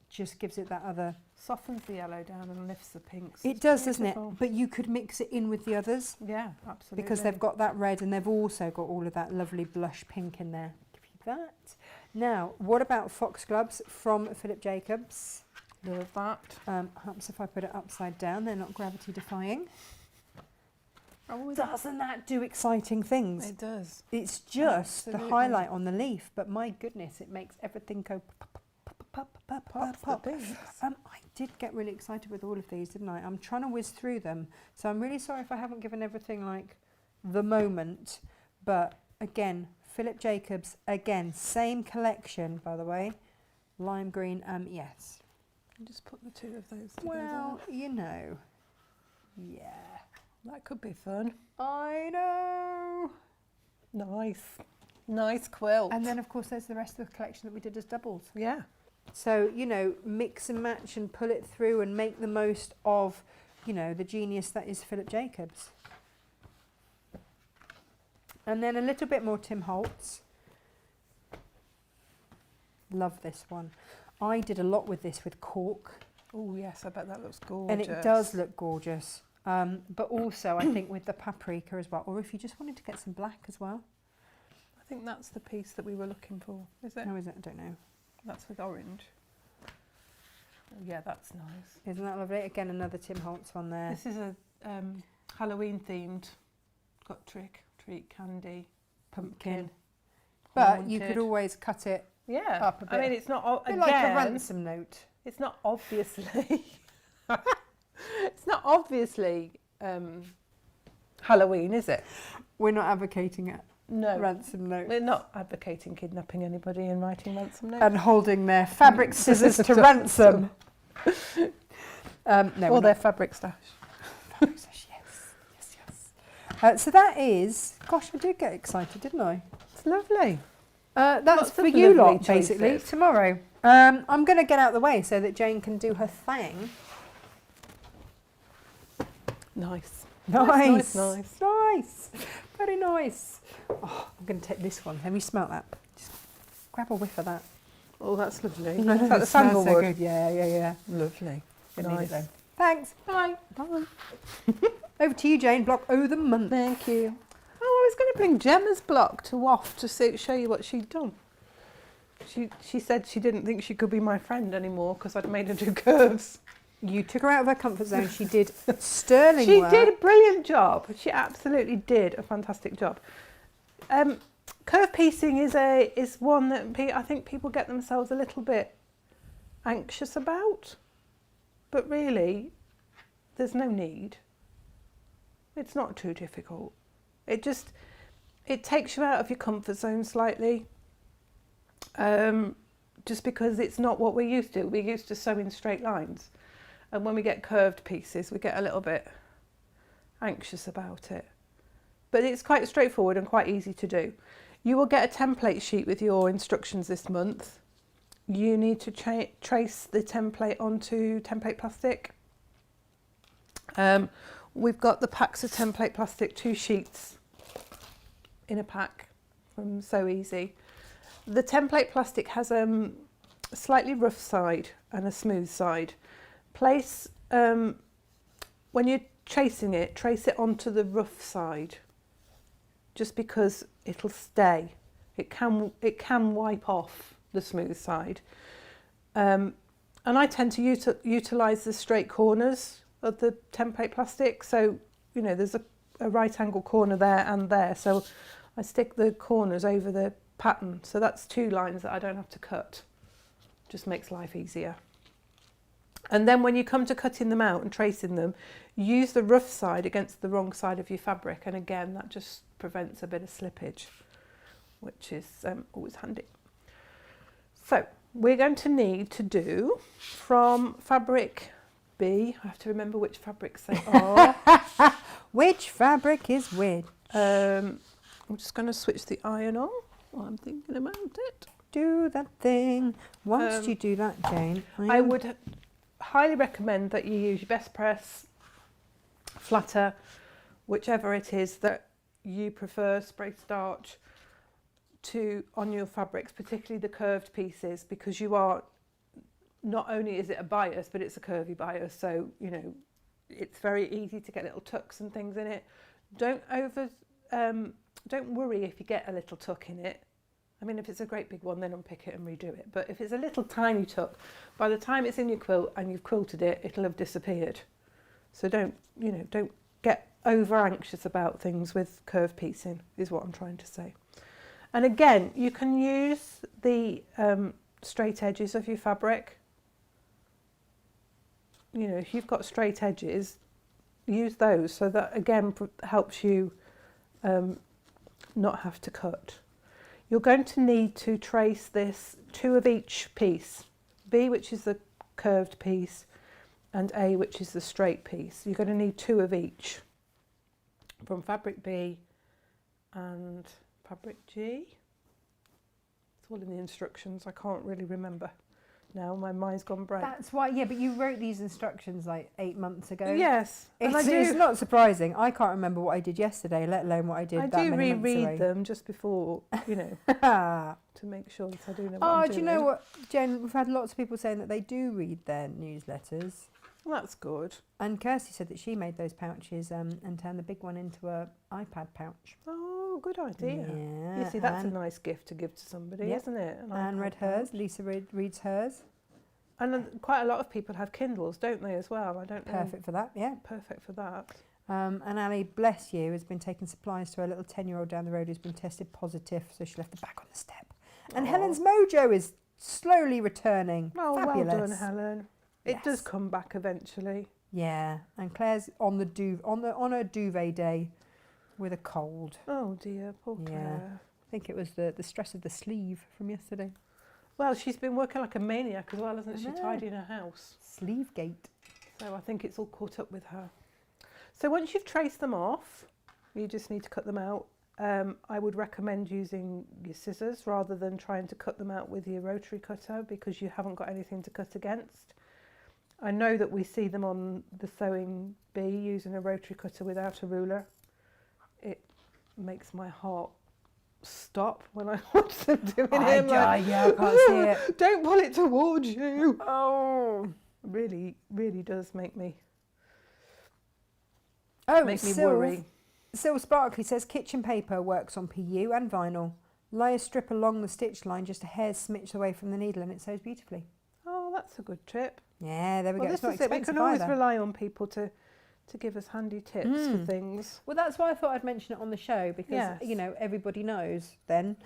just gives it that other... Softens the yellow down and lifts the pinks. It does, doesn't it? But you could mix it in with the others. Yeah, absolutely. Because they've got that red and they've also got all of that lovely blush pink in there. Give you that. Now, what about foxgloves from Philip Jacobs? Love that. Perhaps if I put it upside down, they're not gravity defying. Oh, doesn't that do exciting things? It does. It's just the highlight on the leaf, but my goodness, it makes everything go pop. I did get really excited with all of these, didn't I? I'm trying to whiz through them, so I'm really sorry if I haven't given everything like the moment. But again, Philip Jacobs, again, same collection, by the way. Lime green, yes. Just put the two of those together. Well, you know, yeah. That could be fun. I know. Nice quilt. And then, of course, there's the rest of the collection that we did as doubles. Yeah. So, you know, mix and match and pull it through and make the most of, you know, the genius that is Philip Jacobs. And then a little bit more Tim Holtz. Love this one. I did a lot with this with cork. Oh, yes, I bet that looks gorgeous. And it does look gorgeous. But also, I think with the paprika as well, or if you just wanted to get some black as well. I think that's the piece that we were looking for, is it? No, is it? I don't know. That's with orange. Oh, yeah, that's nice. Isn't that lovely? Again, another Tim Holtz one there. This is a Halloween themed. Got trick, treat, candy, pumpkin. But haunted. you could always cut it up a bit. I mean, it's not again, like a ransom note. It's not obviously. It's not obviously Halloween, is it? We're not advocating it. No. Ransom note. We're not advocating kidnapping anybody and writing ransom notes. And holding their fabric scissors to ransom. No, or their fabric stash. Fabric stash, yes. So that is, gosh, I did get excited, didn't I? It's lovely. That's Lots for of you lovely lot, basically, choices. tomorrow. I'm going to get out of the way so that Jane can do her thing. Nice. Nice. Nice. Very nice. Oh, I'm going to take this one. Have you smelt that? Just grab a whiff of that. Oh, that's lovely. No, Is that the it smells so sandalwood? good. Yeah. Lovely. Nice. Thanks. Bye. Bye. Over to you, Jane. Block O the month. Thank you. Oh, I was going to bring Gemma's block to off to show you what she'd done. She said she didn't think she could be my friend anymore because I'd made her do curves. You took her out of her comfort zone. She did sterling work. She did a brilliant job. She absolutely did a fantastic job. Curve piecing is one that I think people get themselves a little bit anxious about, but really, there's no need. It's not too difficult. It takes you out of your comfort zone slightly. Just because it's not what we're used to. We're used to sewing straight lines. And when we get curved pieces, we get a little bit anxious about it. But it's quite straightforward and quite easy to do. You will get a template sheet with your instructions this month. You need to trace the template onto template plastic. We've got the packs of template plastic, 2 sheets in a pack from So Easy. The template plastic has a slightly rough side and a smooth side. Place, when you're tracing it, trace it onto the rough side, just because it'll stay. It can wipe off the smooth side. And I tend to utilise the straight corners of the template plastic. So, you know, there's a right angle corner there and there. So I stick the corners over the pattern. So that's 2 lines that I don't have to cut. Just makes life easier. And then when you come to cutting them out and tracing them, use the rough side against the wrong side of your fabric. And again, that just prevents a bit of slippage, which is always handy. So we're going to need to do from fabric B. I have to remember which fabrics they are. Which fabric is which? I'm just going to switch the iron on while I'm thinking about it. Do that thing. Once you do that, Jane, I would highly recommend that you use your best press, flatter, whichever it is that you prefer, spray starch on your fabrics, particularly the curved pieces, because you are not only is it a bias, but it's a curvy bias. So, you know, it's very easy to get little tucks and things in it. Don't worry if you get a little tuck in it. I mean, if it's a great big one, then unpick it and redo it. But if it's a little tiny tuck, by the time it's in your quilt and you've quilted it, it'll have disappeared. So don't get over anxious about things with curved piecing, is what I'm trying to say. And again, you can use the straight edges of your fabric. You know, if you've got straight edges, use those, so that again helps you not have to cut. You're going to need to trace this 2 of each piece, B, which is the curved piece, and A, which is the straight piece. You're going to need 2 of each from fabric B and fabric G. It's all in the instructions. I can't really remember now. My mind's gone blank. That's why, yeah, but you wrote these instructions like 8 months ago. Yes. It's not surprising. I can't remember what I did yesterday, let alone what I did that many months ago. I do reread them just before, you know, to make sure that I do know what I'm doing. Do you know what, Jen? We've had lots of people saying that they do read their newsletters. Well, that's good. And Kirsty said that she made those pouches and turned the big one into a iPad pouch. Oh, good idea. Yeah. You see, that's a nice gift to give to somebody, isn't it? Anne read hers. Lisa reads hers. And quite a lot of people have Kindles, don't they, as well? I don't know. Perfect for that, yeah. Perfect for that. And Ali, bless you, has been taking supplies to her little 10-year-old down the road who's been tested positive, so she left the bag on the step. And Helen's mojo is slowly returning. Oh, fabulous. Well done, Helen. It does come back eventually. Yeah, and Claire's on her duvet day with a cold. Oh dear, poor Claire. I think it was the stress of the sleeve from yesterday. Well, she's been working like a maniac as well, hasn't she? Tidying her house. Sleeve gate. So I think it's all caught up with her. So once you've traced them off, you just need to cut them out. I would recommend using your scissors rather than trying to cut them out with your rotary cutter, because you haven't got anything to cut against. I know that we see them on the sewing bee using a rotary cutter without a ruler. It makes my heart stop when I watch them doing it. I can't see it. Don't pull it towards you. Oh, really, really does make me worry. Syl Sparkley says kitchen paper works on PU and vinyl. Lie a strip along the stitch line, just a hair's smidge away from the needle, and it sews beautifully. Oh, that's a good tip. Yeah, there we go. This is it. We can always rely on people to give us handy tips for things. Well, that's why I thought I'd mention it on the show, because, you know, everybody knows then.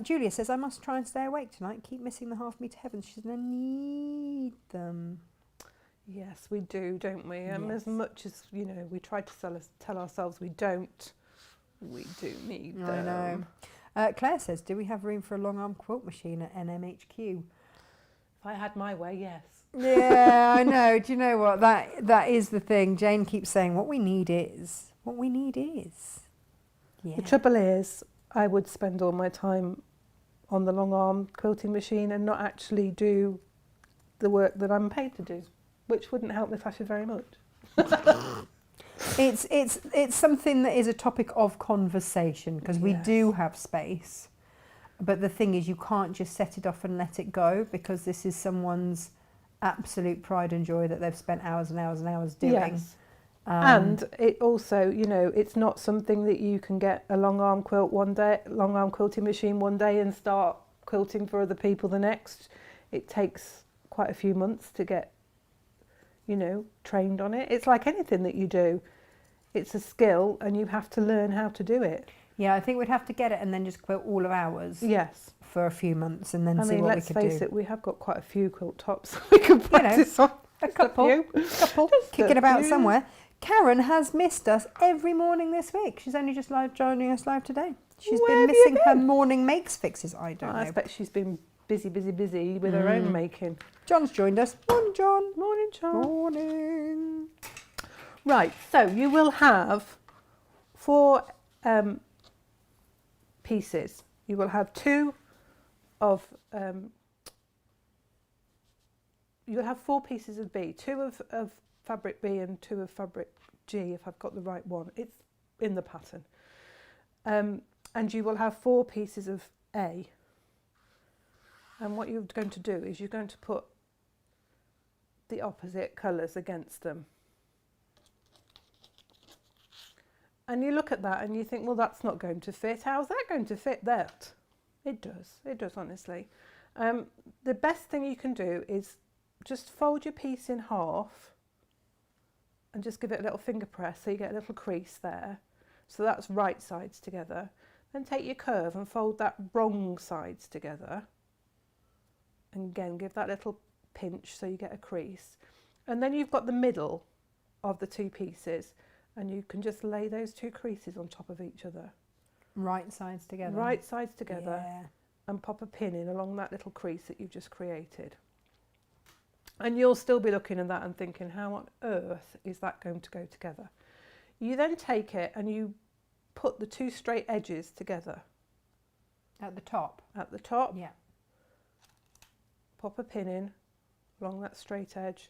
Julia says, I must try and stay awake tonight. Keep missing the half-metre heavens. She says, I need them. Yes, we do, don't we? As much as, you know, we try to tell ourselves we don't, we do need them. I know. Claire says, do we have room for a long-arm quilt machine at Nmhq? If I had my way, yes. Yeah, I know. Do you know what? That is the thing. Jane keeps saying, what we need is. What we need is. Yeah. The trouble is, I would spend all my time on the long arm quilting machine and not actually do the work that I'm paid to do, which wouldn't help Natasha very much. It's something that is a topic of conversation, because we do have space. But the thing is, you can't just set it off and let it go, because this is someone's absolute pride and joy that they've spent hours and hours and hours doing. Yes. And it also, you know, it's not something that you can get a long arm quilting machine one day and start quilting for other people the next. It takes quite a few months to get, you know, trained on it. It's like anything that you do. It's a skill and you have to learn how to do it. Yeah, I think we'd have to get it and then just quilt all of ours. Yes. For a few months and then see what we could do. Let's face it, we have got quite a few quilt tops we can practice on. A couple. Kicking about somewhere. Karen has missed us every morning this week. She's only just joining us live today. She's been missing her morning makes fixes. I don't know. I expect she's been busy with her own making. John's joined us. Morning, John. Morning, John. Morning. Right, so you will have 4 pieces. You will have 2 of you'll have 4 pieces of B, 2 of fabric B and 2 of fabric G, if I've got the right one. It's in the pattern. And you will have 4 pieces of A. And what you're going to do is you're going to put the opposite colours against them. And you look at that and you think, well, that's not going to fit. How's that going to fit that? It does honestly. The best thing you can do is just fold your piece in half and just give it a little finger press so you get a little crease there. So that's right sides together. Then take your curve and fold that wrong sides together. And again, give that little pinch so you get a crease. And then you've got the middle of the two pieces and you can just lay those two creases on top of each other. Right sides together. Right sides together. Yeah. And pop a pin in along that little crease that you've just created. And you'll still be looking at that and thinking, how on earth is that going to go together? You then take it and you put the two straight edges together. At the top? At the top. Yeah. Pop a pin in along that straight edge.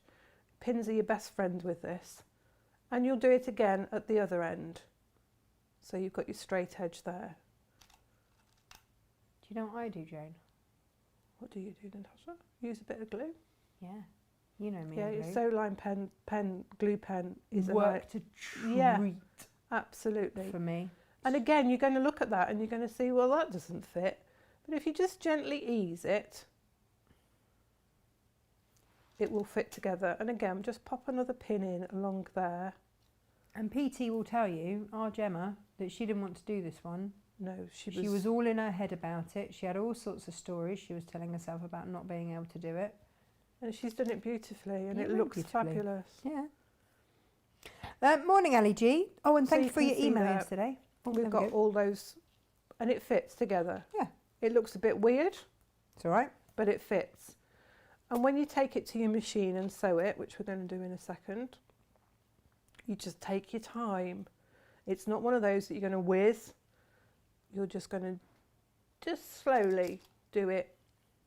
Pins are your best friend with this. And you'll do it again at the other end. So you've got your straight edge there. Do you know what I do, Jane? What do you do, Natasha? Use a bit of glue? Yeah. You know me. Yeah, your Soline glue pen is work to treat. Yeah, absolutely. For me. And again, you're going to look at that and you're going to see, well, that doesn't fit. But if you just gently ease it, it will fit together. And again, just pop another pin in along there. And PT will tell you, our Gemma, that she didn't want to do this one. No, she was all in her head about it. She had all sorts of stories she was telling herself about not being able to do it. And she's done it beautifully and Yeah, it looks fabulous. Yeah. Morning, Ali G. Oh, and thank you for your email yesterday. We've got all those, and it fits together. Yeah. It looks a bit weird. It's all right. But it fits. And when you take it to your machine and sew it, which we're going to do in a second, you just take your time. It's not one of those that you're going to whiz. You're just going to just slowly do it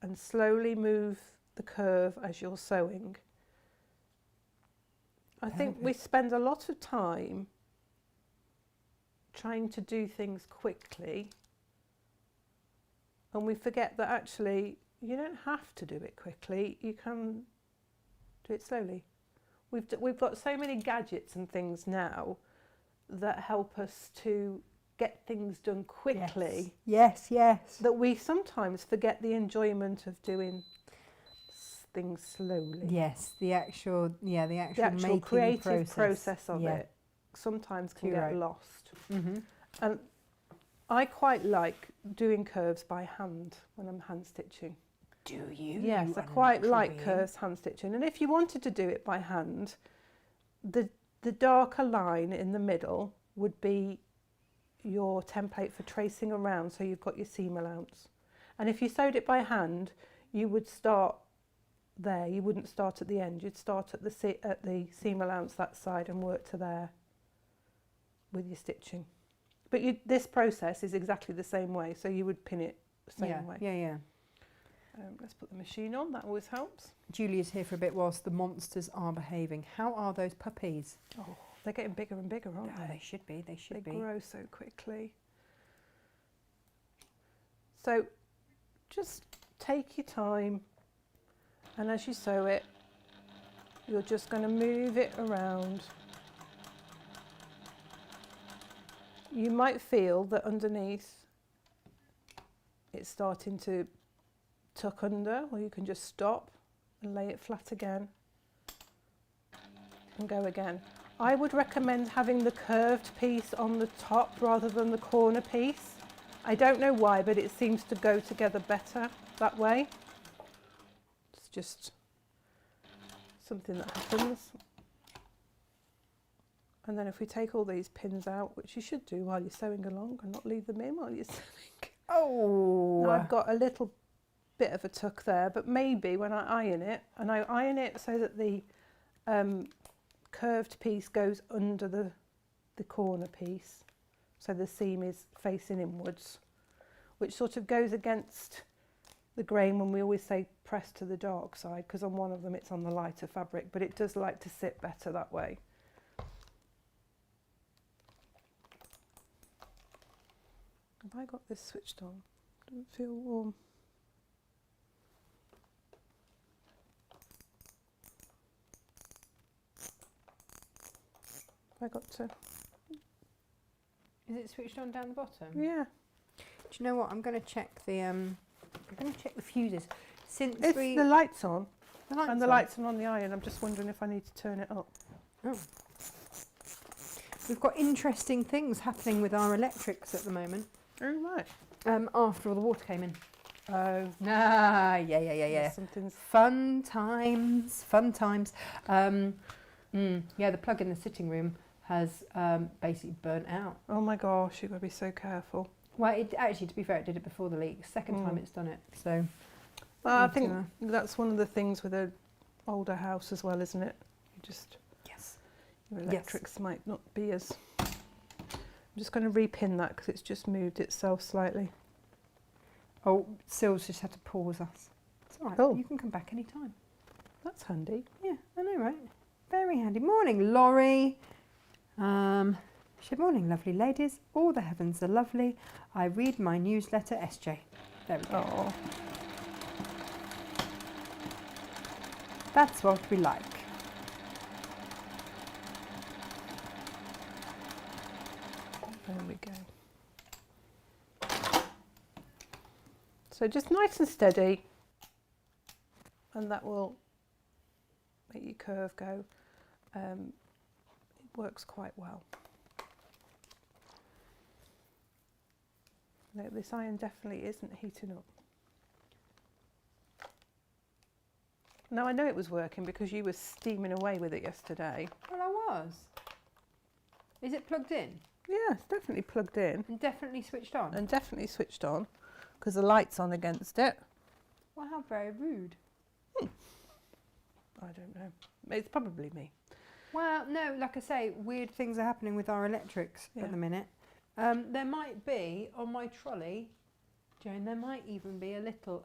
and slowly move the curve as you're sewing. I think we spend a lot of time trying to do things quickly and we forget that actually you don't have to do it quickly, you can do it slowly. We've got so many gadgets and things now that help us to get things done quickly. Yes, yes. That we sometimes forget the enjoyment of doing things slowly. Yes, the actual making creative process of it sometimes can get lost. Mm-hmm. And I quite like doing curves by hand when I'm hand stitching. Do you? Yes, I quite like curves hand stitching. And if you wanted to do it by hand, the darker line in the middle would be your template for tracing around, so you've got your seam allowance. And if you sewed it by hand, you would start there. You wouldn't start at the end. You'd start at the seam allowance that side and work to there with your stitching. But this process is exactly the same way, so you would pin it the same way. Yeah. Let's put the machine on, that always helps. Julia's here for a bit whilst the monsters are behaving. How are those puppies? Oh, they're getting bigger and bigger, aren't they? They should be, they grow so quickly. So just take your time, and as you sew it, you're just going to move it around. You might feel that underneath it's starting to tuck under, or you can just stop and lay it flat again and go again. I would recommend having the curved piece on the top rather than the corner piece. I don't know why, but it seems to go together better that way. It's just something that happens. And then if we take all these pins out, which you should do while you're sewing along and not leave them in while you're sewing. Oh! Now I've got a little bit of a tuck there, but maybe when I iron it, and I iron it so that the curved piece goes under the corner piece, so the seam is facing inwards, which sort of goes against the grain when we always say press to the dark side, because on one of them it's on the lighter fabric, but it does like to sit better that way. Have I got this switched on? Doesn't feel warm. I got to? Is it switched on down the bottom? Yeah. Do you know what? I'm going to check the fuses. It's the lights on. The lights and the on. lights are on the iron. I'm just wondering if I need to turn it up. Oh. We've got interesting things happening with our electrics at the moment. Oh, right. After all the water came in. Oh. Yeah. Something's... Fun times. Yeah, the plug in the sitting room has basically burnt out. Oh my gosh, you've got to be so careful. Well, it actually, to be fair, it did it before the leak. Second time it's done it, so... Well, I think that's one of the things with an older house as well, isn't it? You just... Yes. Your electrics might not be as... I'm just going to repin that because it's just moved itself slightly. Oh, Sil's just had to pause us. It's all right, you can come back any time. That's handy. Yeah, I know, right? Very handy. Morning, Laurie. Good morning, lovely ladies. All the heavens are lovely. I read my newsletter, SJ. There we go. Oh. That's what we like. There we go. So just nice and steady, and that will make your curve go. It works quite well. No, this iron definitely isn't heating up. Now I know it was working because you were steaming away with it yesterday. Well, I was. Is it plugged in? Yeah, it's definitely plugged in. And definitely switched on? And definitely switched on because the light's on against it. Well, how very rude. I don't know. It's probably me. Well, no, like I say, weird things are happening with our electrics at the minute. There might be, on my trolley, Joan, there might even be a little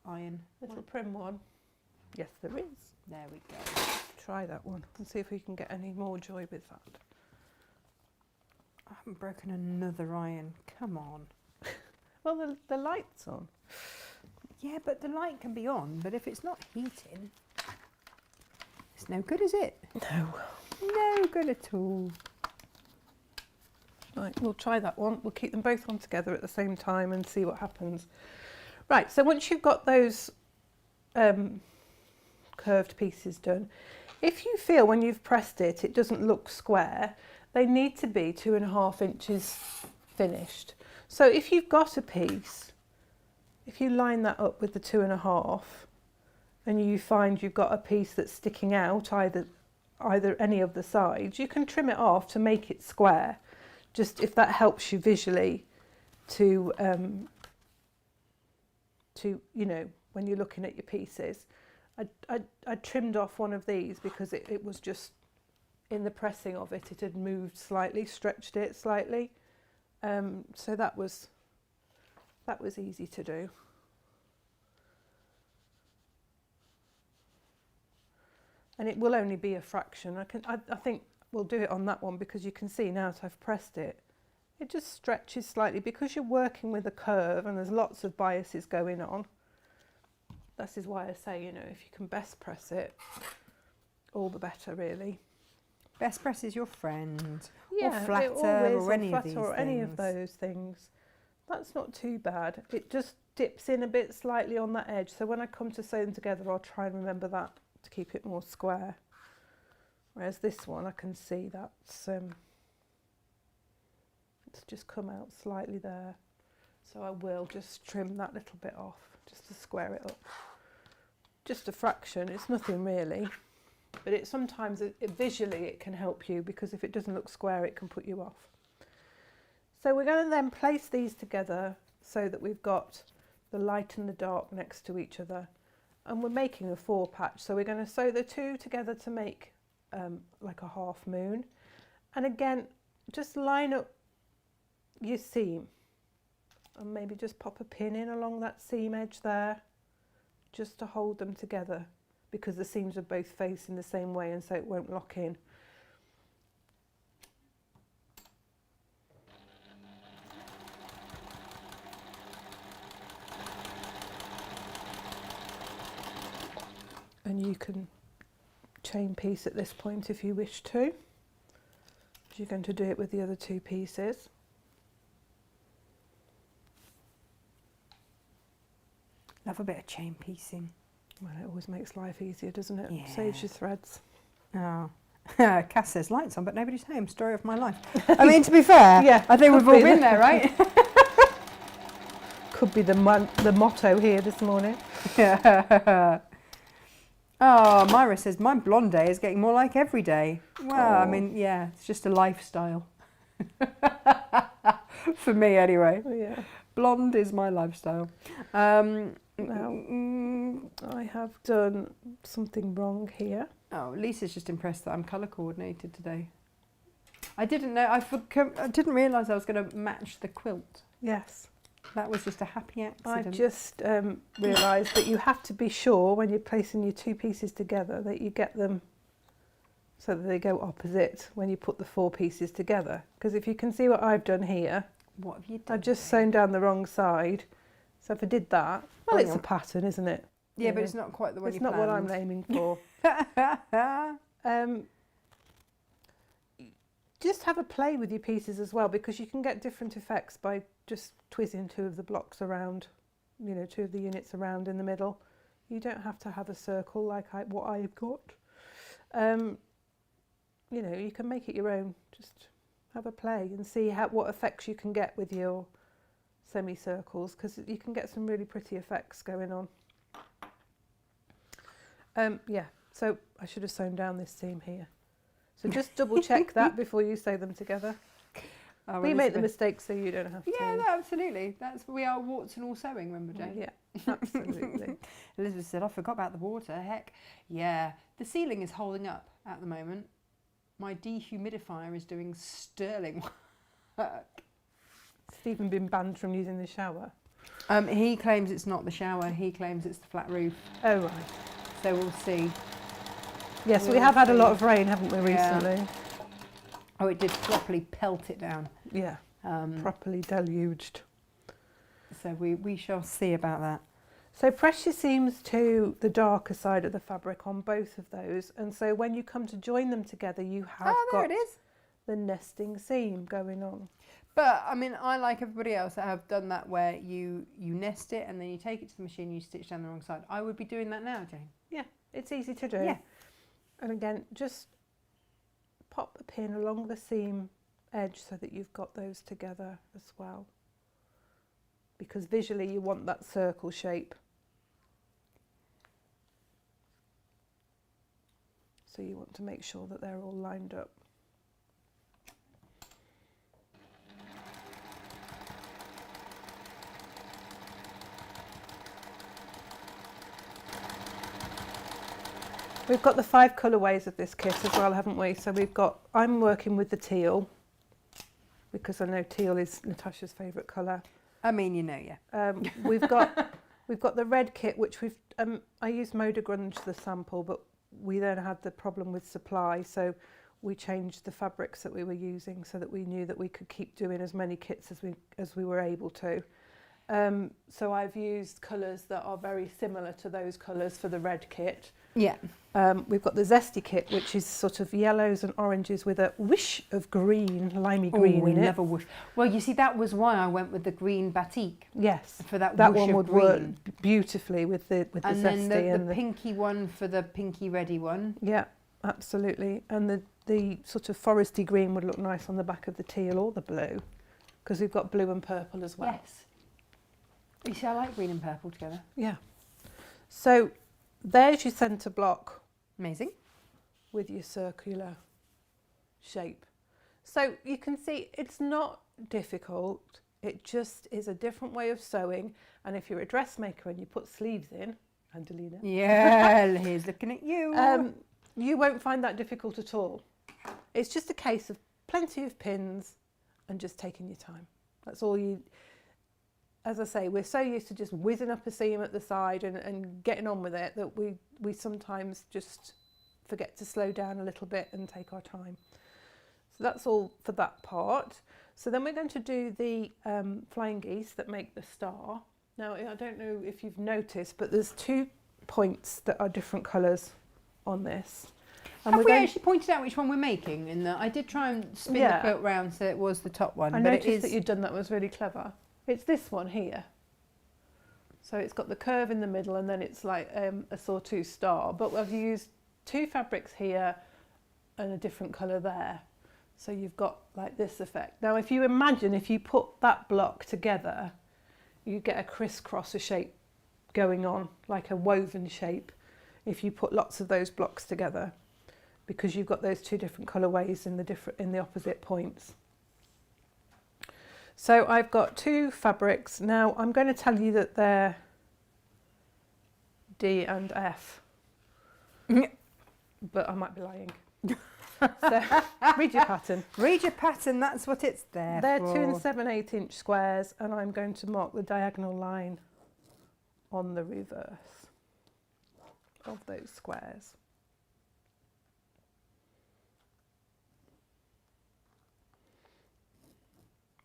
iron. Little prim one. Yes, there is. There we go. Try that one and see if we can get any more joy with that. I haven't broken another iron. Come on. Well, the light's on. Yeah, but the light can be on, but if it's not heating, it's no good, is it? No. No good at all. Right, we'll try that one. We'll keep them both on together at the same time and see what happens. Right, so once you've got those curved pieces done, if you feel when you've pressed it, it doesn't look square, they need to be 2.5 inches finished. So if you've got a piece, if you line that up with the 2.5 and you find you've got a piece that's sticking out either any of the sides, you can trim it off to make it square. Just if that helps you visually to you know, when you're looking at your pieces. I trimmed off one of these because it was just, in the pressing of it, it had moved slightly, stretched it slightly. So that was easy to do. And it will only be a fraction. I think we'll do it on that one because you can see now that I've pressed it, it just stretches slightly because you're working with a curve and there's lots of biases going on. This is why I say, you know, if you can best press it, all the better, really. Best press is your friend, yeah, or flatter, or any of these or things. any of those things. That's not too bad. It just dips in a bit slightly on that edge. So when I come to sew them together, I'll try and remember that to keep it more square. Whereas this one, I can see that's it's just come out slightly there. So I will just trim that little bit off, just to square it up. Just a fraction, it's nothing really. But it sometimes, visually, it can help you because if it doesn't look square, it can put you off. So we're going to then place these together so that we've got the light and the dark next to each other. And we're making a 4 patch. So we're going to sew the two together to make like a half moon. And again, just line up your seam and maybe just pop a pin in along that seam edge there just to hold them together, because the seams are both facing the same way and so it won't lock in. And you can chain piece at this point if you wish to. You're going to do it with the other two pieces. Love a bit of chain piecing. Well, it always makes life easier, doesn't it? Yeah. Saves your threads. Oh. Cass says lights on, but nobody's home. Story of my life. I mean, to be fair, yeah, I think we've all been there, right? Could be the motto here this morning. Yeah. Oh, Myra says, my blonde day is getting more like every day. Well, I mean, yeah, it's just a lifestyle. For me, anyway. Yeah. Blonde is my lifestyle. Now, I have done something wrong here. Oh, Lisa's just impressed that I'm colour coordinated today. I didn't know, I didn't realise I was going to match the quilt. Yes. That was just a happy accident. I just realised that you have to be sure when you're placing your two pieces together that you get them so that they go opposite when you put the four pieces together. Because if you can see what I've done here, what have you done? I've just sewn down the wrong side. So if I did that, well, it's a pattern, isn't it? Yeah, but it's not quite the one you planned. It's not what I'm aiming for. Just have a play with your pieces as well, because you can get different effects by just twizzing two of the blocks around, you know, two of the units around in the middle. You don't have to have a circle like what I've got. You know, you can make it your own. Just have a play and see what effects you can get with your semicircles, because you can get some really pretty effects going on. Yeah, so I should have sewn down this seam here. So just double check that before you sew them together. Oh, we make the mistakes so you don't have to. Yeah, no, absolutely. We are warts and all sewing, remember, Jane? Yeah, absolutely. Elizabeth said, I forgot about the water. Heck, yeah. The ceiling is holding up at the moment. My dehumidifier is doing sterling work. Stephen been banned from using the shower? He claims it's not the shower. He claims it's the flat roof. Oh, right. So we'll see. Yes, we have had a lot of rain, haven't we, recently? Yeah. Oh, it did properly pelt it down. Yeah, properly deluged. So we shall see about that. So press your seams to the darker side of the fabric on both of those, and so when you come to join them together, you have got the nesting seam going on. But I mean, I, like everybody else, that have done that where you nest it and then you take it to the machine and you stitch down the wrong side. I would be doing that now, Jane. Yeah, it's easy to do. Yeah. And again, just pop the pin along the seam edge so that you've got those together as well, because visually you want that circle shape. So you want to make sure that they're all lined up. We've got the 5 colourways of this kit as well, haven't we? So I'm working with the teal, because I know teal is Natasha's favourite colour. I mean, you know, yeah. We've got the red kit, which I used Moda Grunge, the sample, but we then had the problem with supply, so we changed the fabrics that we were using so that we knew that we could keep doing as many kits as we were able to. So I've used colours that are very similar to those colours for the red kit. Yeah. We've got the Zesty kit, which is sort of yellows and oranges with a wish of green, limey green in it. Love a whoosh. Well, you see, that was why I went with the green batik. Yes. For that one whoosh would of green. work beautifully with the Zesty. And then the pinky one for the pinky reddy one. Yeah, absolutely. And the sort of foresty green would look nice on the back of the teal or the blue, because we've got blue and purple as well. Yes. You see, I like green and purple together. Yeah. So there's your centre block. Amazing. With your circular shape. So you can see it's not difficult. It just is a different way of sewing. And if you're a dressmaker and you put sleeves in, Angelina. Yeah, here's looking at you. You won't find that difficult at all. It's just a case of plenty of pins and just taking your time. That's all you... As I say, we're so used to just whizzing up a seam at the side and getting on with it that we sometimes just forget to slow down a little bit and take our time. So that's all for that part. So then we're going to do the flying geese that make the star. Now, I don't know if you've noticed, but there's 2 points that are different colours on this. Have we actually pointed out which one we're making? In the, I did try and spin the quilt round so it was the top one. I noticed that you'd done that was really clever. It's this one here. So it's got the curve in the middle and then it's like a sawtooth star. But I've used 2 fabrics here and a different colour there. So you've got like this effect. Now if you imagine if you put that block together, you get a crisscross shape going on, like a woven shape, if you put lots of those blocks together, because you've got those 2 different colourways in the opposite points. So I've got 2 fabrics. Now I'm going to tell you that they're D and F, but I might be lying. So read your pattern. Read your pattern, that's what it's there They're for. 2 7/8 inch squares, and I'm going to mark the diagonal line on the reverse of those squares.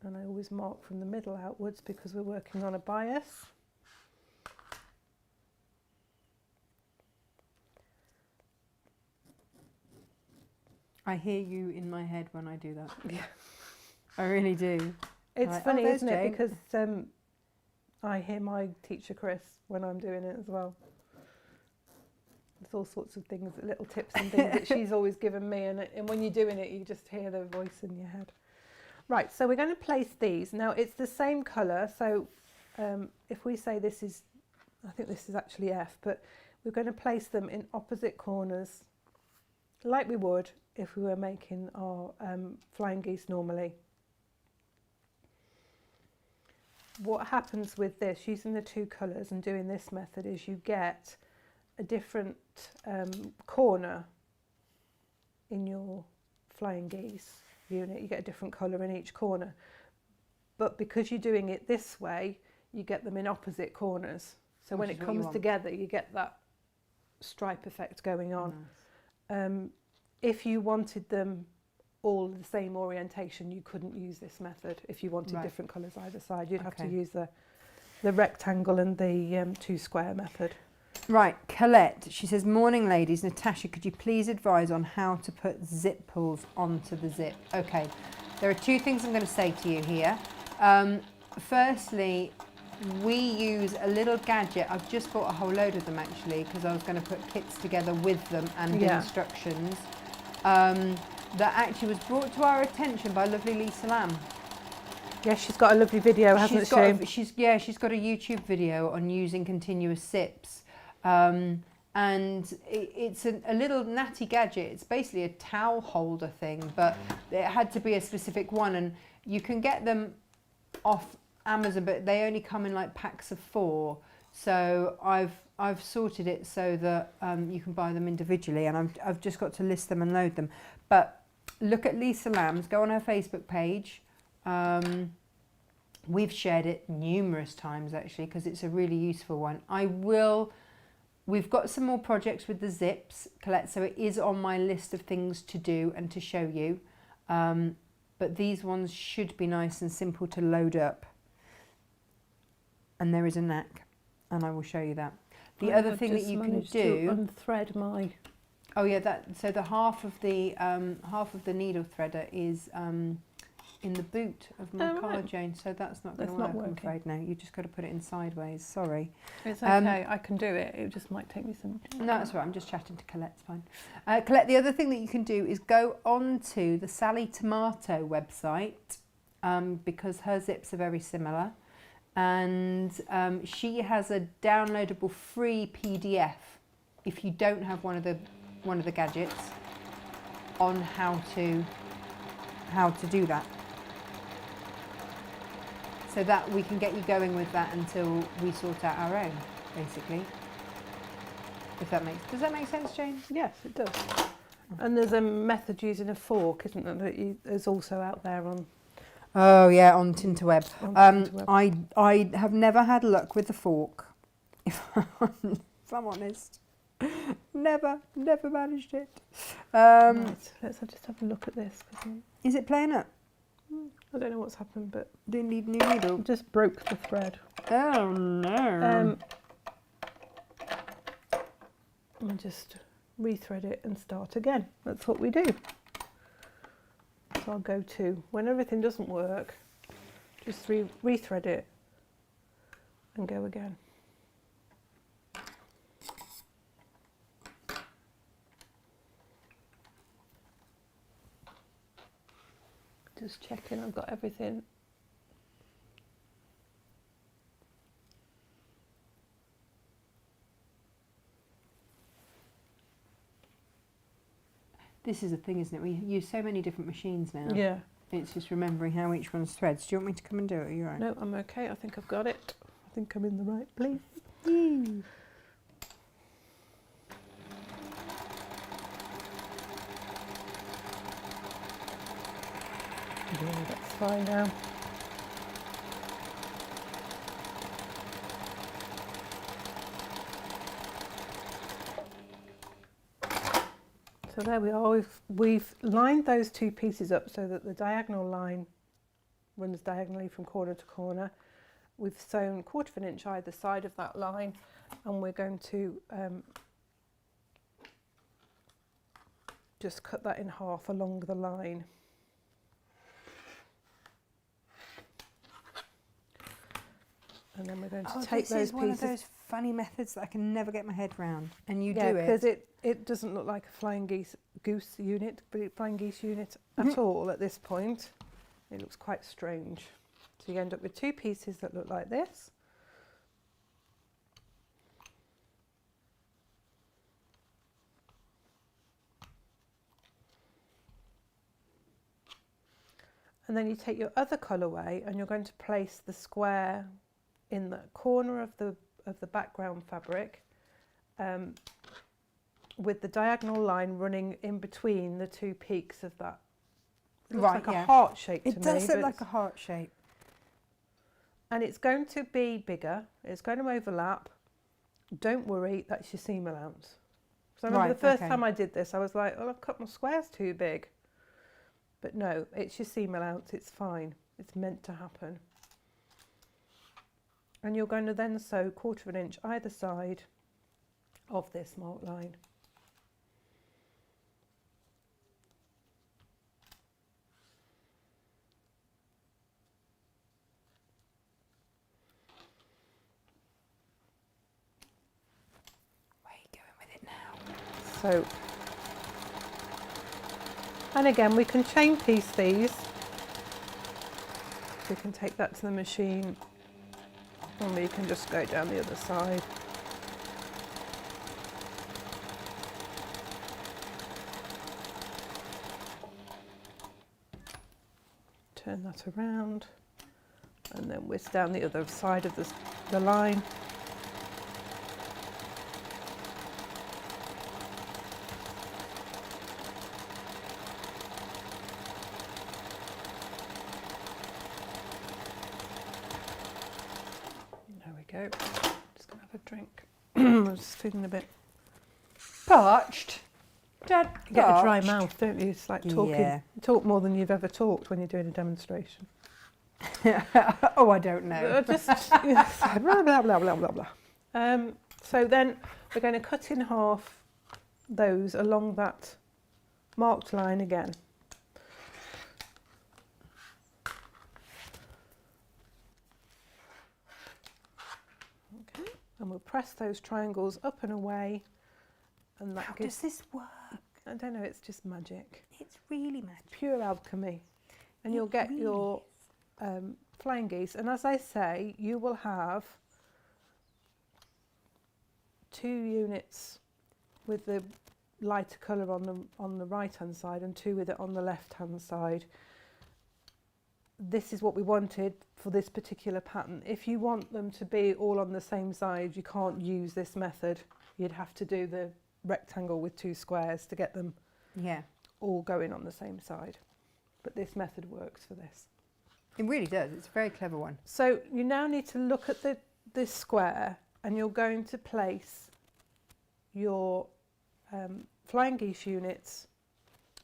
And I always mark from the middle outwards because we're working on a bias. I hear you in my head when I do that. Yeah, I really do. It's funny, isn't it? Because I hear my teacher Chris when I'm doing it as well. There's all sorts of things, little tips and things that she's always given me, and when you're doing it, you just hear the voice in your head. Right, so we're going to place these. Now it's the same colour, so if we say this is, I think this is actually F, but we're going to place them in opposite corners, like we would if we were making our flying geese normally. What happens with this, using the 2 colours and doing this method, is you get a different corner in your flying geese unit. You get a different colour in each corner, but because you're doing it this way, you get them in opposite corners, so when it comes together you get that stripe effect going on. Nice. If you wanted them all the same orientation, you couldn't use this method. If you wanted different colours either side, you'd have to use the rectangle and the 2 square method. Right, Colette, she says, morning ladies, Natasha, could you please advise on how to put zip pulls onto the zip? Okay, there are 2 things I'm going to say to you here. Firstly, we use a little gadget. I've just bought a whole load of them actually, because I was going to put kits together with them and instructions. That actually was brought to our attention by lovely Lisa Lamb. Yes, she's got a lovely video, hasn't she? She's got a YouTube video on using continuous zips. And it's a little natty gadget. It's basically a towel holder thing, but it had to be a specific one, and you can get them off Amazon, but they only come in like packs of 4. So I've sorted it so that you can buy them individually, and I've just got to list them and load them. But look at Lisa Lamb's, go on her Facebook page. We've shared it numerous times actually, because it's a really useful one. We've got some more projects with the zips, Colette, so it is on my list of things to do and to show you. But these ones should be nice and simple to load up. And there is a knack, and I will show you that. The other thing that you can do, to unthread my. Oh yeah, so the half of the needle threader is in the boot of my car, Jane. So that's not going to work, I'm afraid. No, you just got to put it in sideways. Sorry. It's okay. I can do it. It just might take me some. No, that's right. I'm just chatting to Colette. It's fine. Colette, the other thing that you can do is go onto the Sally Tomato website, because her zips are very similar. And she has a downloadable free PDF if you don't have one of the gadgets on how to do that, so that we can get you going with that until we sort out our own, basically. Does that make sense, Jane? Yes, it does. And there's a method using a fork, isn't there, that is also out there on. Oh yeah, on Tinterweb. I have never had luck with the fork, if I'm honest. Never managed it. Right, let's just have a look at this. Is it playing up? I don't know what's happened, but do you need new needle? Just broke the thread. Oh no. I'm just rethread it and start again. That's what we do. So I'll go to, when everything doesn't work, just rethread it and go again. Just checking I've got everything. This is the thing, isn't it? We use so many different machines now. Yeah. It's just remembering how each one's threads. Do you want me to come and do it? Are you all right? No, I'm okay. I think I've got it. I think I'm in the right place. Yay. Yeah, that's fine now. So there we are. We've lined those two pieces up so that the diagonal line runs diagonally from corner to corner. We've sewn 1/4 inch either side of that line, and we're going to just cut that in half along the line. And then we're going to take those pieces. This is one of those funny methods that I can never get my head round. And you do it. Yeah, because it doesn't look like a flying goose unit at all at this point. It looks quite strange. So you end up with two pieces that look like this. And then you take your other colourway and you're going to place the square in the corner of the background fabric, with the diagonal line running in between the two peaks of that. It looks like a heart shape to me. It does look like a heart shape. And it's going to be bigger. It's going to overlap. Don't worry, that's your seam allowance. So I remember the first time I did this, I was like, well, I've cut my squares too big. But no, it's your seam allowance. It's fine. It's meant to happen. And you're going to then sew 1/4 inch either side of this marked line. Where are you going with it now? So, and again, we can chain piece these. We can take that to the machine. And we can just go down the other side. Turn that around and then whisk down the other side of the line. Go. Just gonna have a drink. I'm just feeling a bit parched. Dad, you get a dry mouth, don't you? It's like talking. Yeah. You talk more than you've ever talked when you're doing a demonstration. Oh, I don't know. Just blah blah blah blah blah blah. So then we're going to cut in half those along that marked line again. And we'll press those triangles up and away, and that gives... How does this work? I don't know, it's just magic. It's really magic. Pure alchemy. And you'll get your flying geese, and as I say, you will have 2 units with the lighter colour on the right hand side and 2 with it on the left hand side. This is what we wanted for this particular pattern. If you want them to be all on the same side, you can't use this method. You'd have to do the rectangle with 2 squares to get them all going on the same side. But this method works for this. It really does. It's a very clever one. So you now need to look at this square, and you're going to place your flying geese units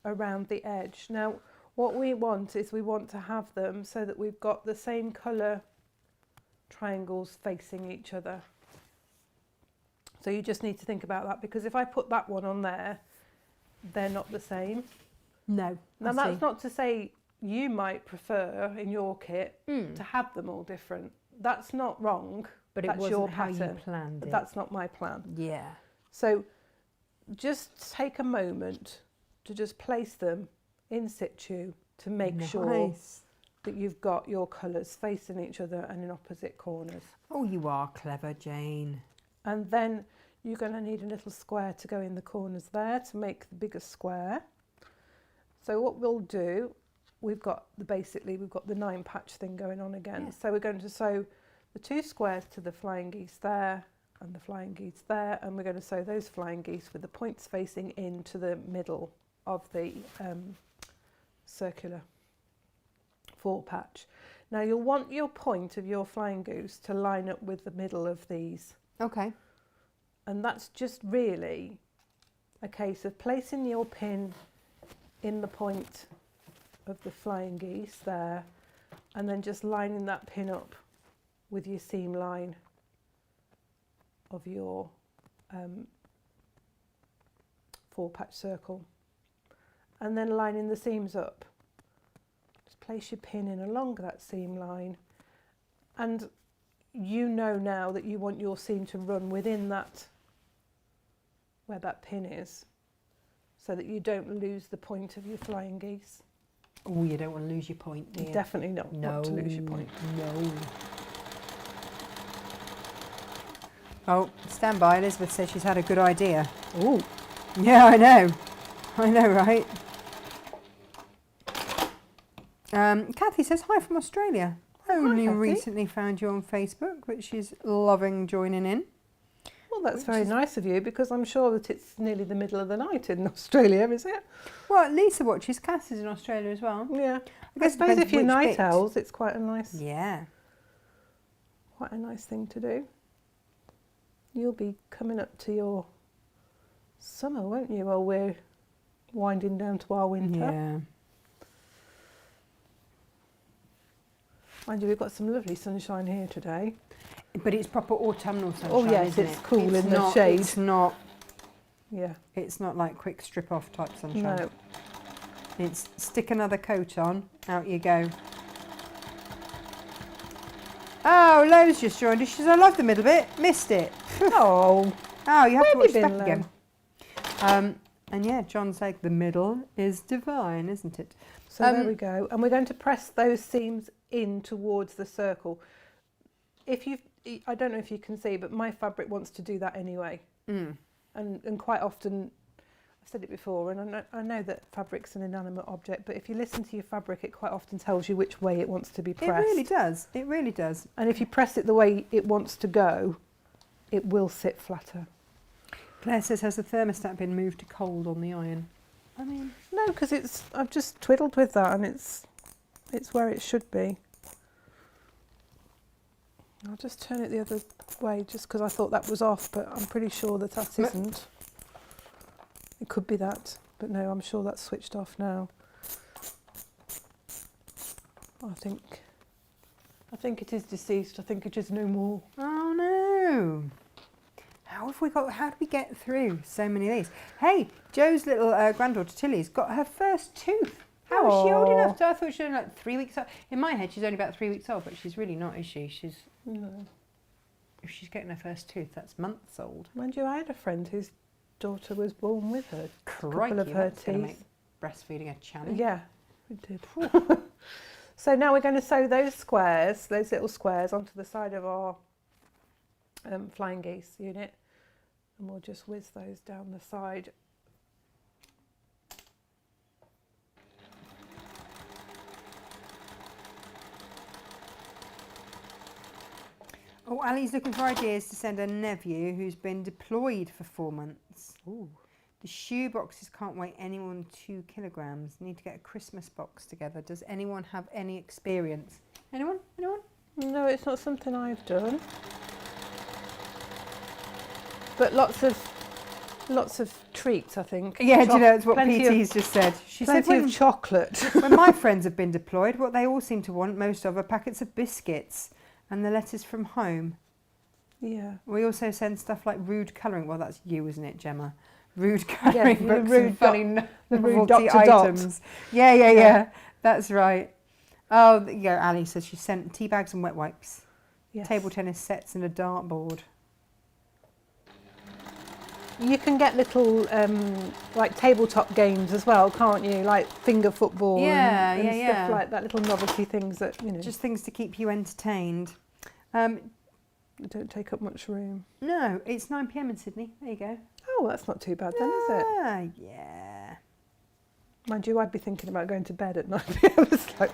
around the edge. Now, what we want is we want to have them so that we've got the same colour triangles facing each other. So you just need to think about that, because if I put that one on there, they're not the same. No. Now that's not to say you might prefer in your kit to have them all different. That's not wrong. But it that's wasn't your how pattern. you planned But it. that's not my plan. Yeah. So just take a moment to just place them in situ to make sure that you've got your colours facing each other and in opposite corners. Oh, you are clever, Jane. And then you're going to need a little square to go in the corners there to make the bigger square. So what we'll do, we've got the 9 patch thing going on again. Yeah. So we're going to sew the 2 squares to the flying geese there and the flying geese there, and we're going to sew those flying geese with the points facing into the middle of the circular 4 patch. Now you'll want your point of your flying goose to line up with the middle of these. Okay. And that's just really a case of placing your pin in the point of the flying geese there, and then just lining that pin up with your seam line of your 4 patch circle, and then lining the seams up. Just place your pin in along that seam line, and you know now that you want your seam to run within that, where that pin is, so that you don't lose the point of your flying geese. Oh, you don't want to lose your point, do you? Definitely not want to lose your point. No. Oh, stand by. Elizabeth says she's had a good idea. Oh, Yeah, I know. I know, right? Kathy says, hi from Australia. Only Kathy. recently found you on Facebook, but she's loving joining in. well, that's very nice of you, because I'm sure that it's nearly the middle of the night in Australia, is it? Well, Lisa watches. Cassie's in Australia as well. Yeah. I guess it suppose depends if you're which night bit. owls, it's quite a nice thing to do. You'll be coming up to your summer, won't you, while we're winding down to our winter? Yeah. Mind you, we've got some lovely sunshine here today. But it's proper autumnal sunshine. Oh yes, isn't it's it? cool It's in the not- shade. It's not. Yeah. It's not like quick strip off type sunshine. No. It's stick another coat on, out you go. Oh, Lo's just joined us. She says, I love the middle bit. Missed it. Oh, Oh, you have to where watch have you that been, again. And yeah, John's like, the middle is divine, isn't it? so there we go. And we're going to press those seams in towards the circle. I don't know if you can see, but my fabric wants to do that anyway. And quite often, I've said it before, and I know that fabric's an inanimate object, but if you listen to your fabric, it quite often tells you which way it wants to be pressed. It really does. It really does. And if you press it the way it wants to go, it will sit flatter. Claire says, has the thermostat been moved to cold on the iron? I mean, No, because I've just twiddled with that, and it's where it should be. I'll just turn it the other way, just because I thought that was off, but I'm pretty sure that isn't. It could be that, but no, I'm sure that's switched off now. I think it is deceased. I think it is no more. oh no. How do we get through so many of these? Hey, Joe's little granddaughter Tilly's got her first tooth. How is she old Aw. enough? I thought she was only like 3 weeks old. In my head, she's only about 3 weeks old, but she's really not, is she? If she's getting her first tooth, that's months old. Mind you, I had a friend whose daughter was born with her. Crikey, couple of her that's gonna make teeth. breastfeeding a challenge. Yeah, we did. So now we're going to sew those little squares, onto the side of our flying geese unit, and we'll just whiz those down the side. Oh, Ali's looking for ideas to send her nephew who's been deployed for 4 months. Ooh. The shoe boxes can't weigh any more than 2 kilograms. Need to get a Christmas box together. Does anyone have any experience? Anyone? Anyone? No, it's not something I've done. But lots of treats, I think. Yeah, do you know, it's what plenty PT's just said. She said Plenty when, of chocolate. when my friends have been deployed, what they all seem to want most of are packets of biscuits and the letters from home. Yeah. We also send stuff like rude colouring. Well, that's you, isn't it, Gemma? Rude colouring books and funny novelty items. Yeah. That's right. Oh, yeah, Ali says she sent tea bags and wet wipes. Yes. Table tennis sets and a dartboard. You can get little like tabletop games as well, can't you? Like finger football and stuff like that, little novelty things that, you know. Just things to keep you entertained. They don't take up much room. No, it's 9 p.m. in Sydney. There you go. Oh, that's not too bad then, is it? Yeah. Mind you, I'd be thinking about going to bed at 9 p.m. It's like,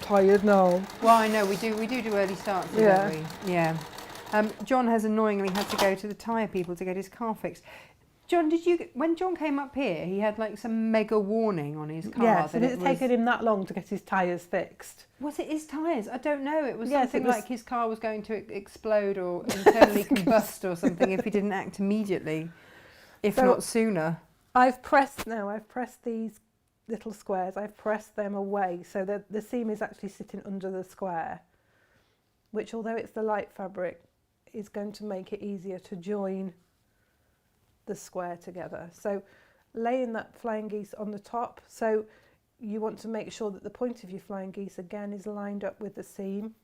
tired now. Well, I know, we do early starts, don't we? Yeah. John has annoyingly had to go to the tyre people to get his car fixed. John, when John came up here, he had like some mega warning on his car. Yes, and it's taken him that long to get his tyres fixed. Was it his tyres? I don't know. It was something like his car was going to explode or internally combust or something if he didn't act immediately, if not sooner. I've pressed these little squares. I've pressed them away so that the seam is actually sitting under the square, which, although it's the light fabric, is going to make it easier to join the square together. So laying that flying geese on the top, so you want to make sure that the point of your flying geese again is lined up with the seam,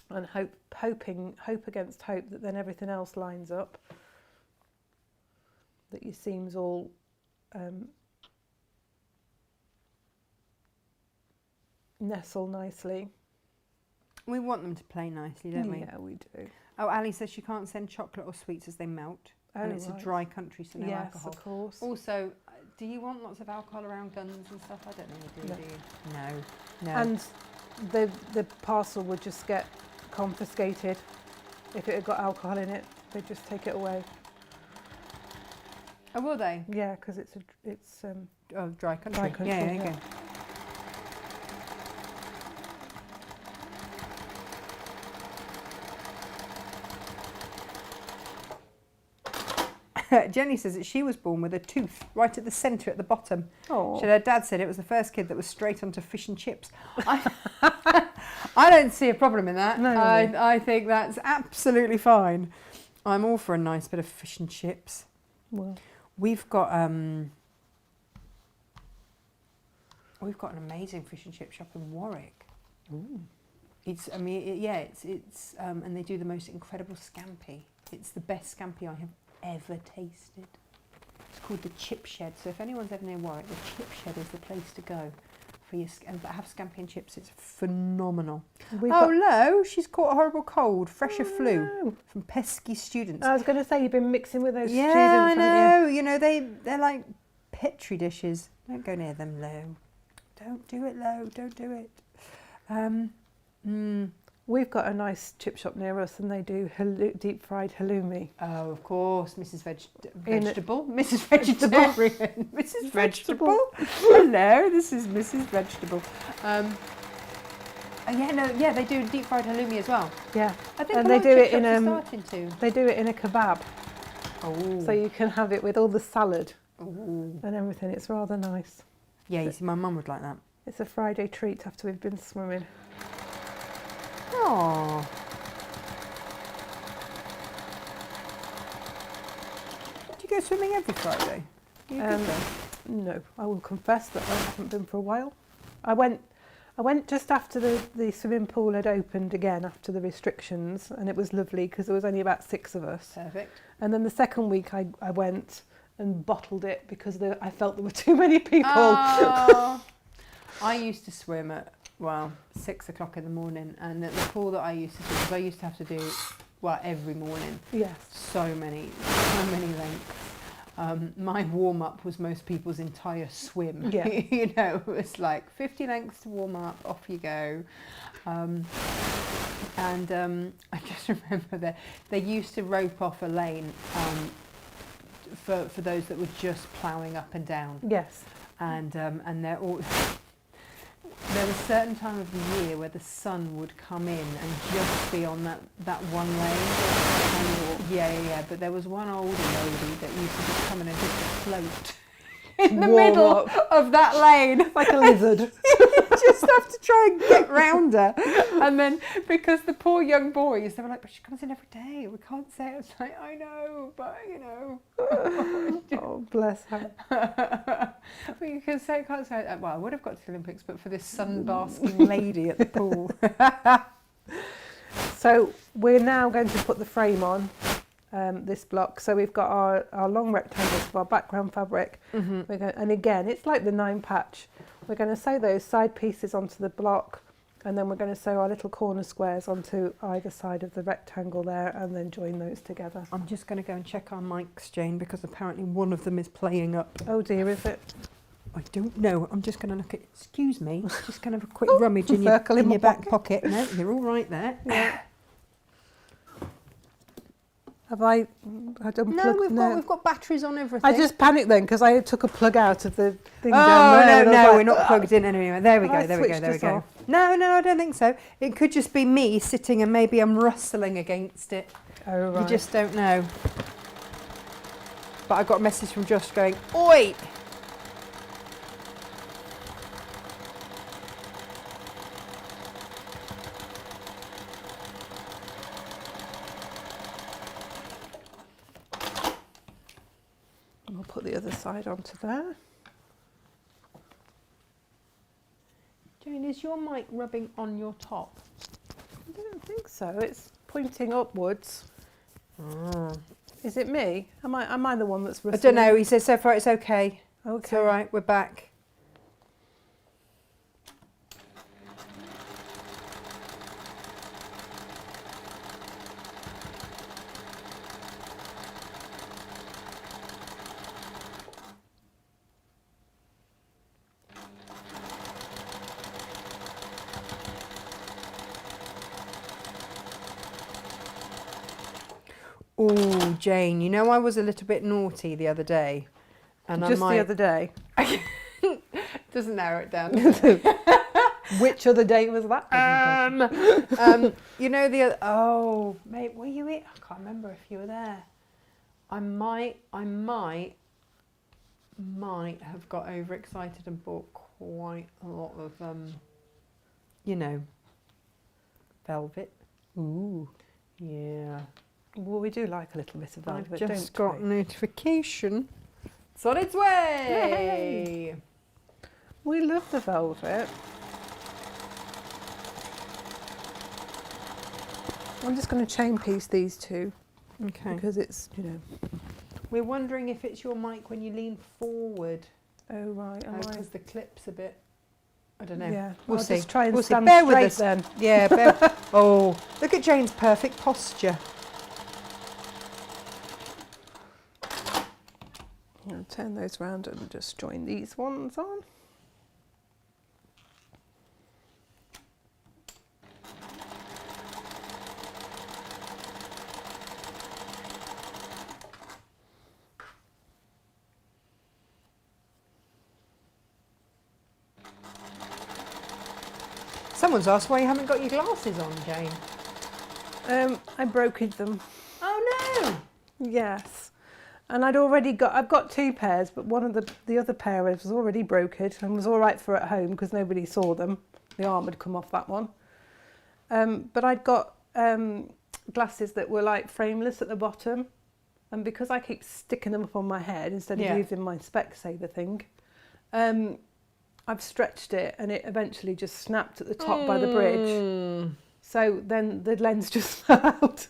and hope against hope that then everything else lines up, that your seams all nestle nicely. We want them to play nicely, don't we? Yeah, we do. Oh, Ali says she can't send chocolate or sweets as they melt. And it's a dry country, so no alcohol. Yes, of course. Also, do you want lots of alcohol around guns and stuff? I don't think you do, do you? No. And the parcel would just get confiscated. If it had got alcohol in it, they'd just take it away. Oh, will they? Yeah, because it's dry country. Dry country. Yeah, okay. Jenny says that she was born with a tooth right at the centre at the bottom. Oh. Her dad said it was the first kid that was straight onto fish and chips. I don't see a problem in that. No, I think that's absolutely fine. I'm all for a nice bit of fish and chips. Well, we've got an amazing fish and chip shop in Warwick. Ooh. It's and they do the most incredible scampi. It's the best scampi I have ever tasted. It's called the Chip Shed. So if anyone's ever near Warwick, the Chip Shed is the place to go for your and have scampi and chips. It's phenomenal. Lo, she's caught a horrible cold, fresh of flu from pesky students. I was going to say you've been mixing with those students. Yeah, I know. You know they're like petri dishes. Don't go near them, Lo. Don't do it, Lo. Don't do it. We've got a nice chip shop near us, and they do deep fried halloumi. Oh, of course, Mrs. Vegetable, Mrs. Vegetarian, Mrs. Vegetable. Hello, this is Mrs. Vegetable. They do deep fried halloumi as well. Yeah, I think and they do it in They do it in a kebab. Oh, so you can have it with all the salad and everything. It's rather nice. Yeah, you see, my mum would like that. It's a Friday treat after we've been swimming. Oh. Do you go swimming every Friday? No, I will confess that I haven't been for a while. I went just after the swimming pool had opened again after the restrictions, and it was lovely because there was only about 6 of us. Perfect. And then the second week I went and bottled it because I felt there were too many people. Oh. I used to swim at 6 o'clock in the morning, and at the pool that I used to swim, because I used to have to do every morning. Yes. So many lengths. My warm up was most people's entire swim. Yeah. You know, it was like 50 lengths to warm up, off you go. I just remember they used to rope off a lane for those that were just ploughing up and down. Yes. And they're all. There was a certain time of the year where the sun would come in and just be on that one lane. Yeah. But there was one older lady that used to just come in and just float in the middle of that lane. Like a lizard. just have to try and get round her. And then, because the poor young boys, they were like, but she comes in every day. We can't say it. It's like, I know, but you know. Oh, bless her. Well, you can say, can't say it. Well, I would have got to the Olympics, but for this sun-basking lady at the pool. So we're now going to put the frame on this block. So we've got our long rectangles for our background fabric. And again, it's like the 9 patch. We're going to sew those side pieces onto the block, and then we're going to sew our little corner squares onto either side of the rectangle there, and then join those together. I'm just going to go and check our mics, Jane, because apparently one of them is playing up. Oh dear, is it? I don't know. I'm just going to look at. Excuse me. Just going to have a quick rummage in your back pocket. No, you're all right there. Yeah. Have I unplugged? No, we've got batteries on everything. I just panicked then because I took a plug out of the thing down Oh there. no, we're not plugged in anyway. There we go. There we go. Off? No, I don't think so. It could just be me sitting and maybe I'm rustling against it. Oh right. You just don't know. But I got a message from Josh going, "Oi!" We'll put the other side onto there. Jane, is your mic rubbing on your top? I don't think so. It's pointing upwards. Is it me? Am I the one that's rustling? I don't know. He says so far it's okay. Okay. It's all right. We're back. Oh, Jane, you know I was a little bit naughty the other day. And Just the other day? Doesn't narrow it down. Which other day was that? You know the other... Oh, mate, were you it? I can't remember if you were there. I might have got overexcited and bought quite a lot of, you know, velvet. Ooh. Yeah. Well, we do like a little bit of velvet, I've just don't got we? notification. It's on its way. Yay. We love the velvet. I'm just going to chain piece these two. Okay. Because it's, you know. We're wondering if it's your mic when you lean forward. Oh, right. Because the clip's a bit... I don't know. Yeah. We'll see. Just try and we'll stand bear straight with us then. Yeah. Oh, look at Jane's perfect posture. I'll turn those round and just join these ones on. Someone's asked why you haven't got your glasses on, Jane. I brokered them. Oh no! Yes. And I've got 2 pairs, but one of the other pair was already brokered and was all right for at home because nobody saw them. The arm had come off that one. But I'd got glasses that were like frameless at the bottom. And because I keep sticking them up on my head instead of using my Specsaver thing, I've stretched it and it eventually just snapped at the top by the bridge. So then the lens just fell out.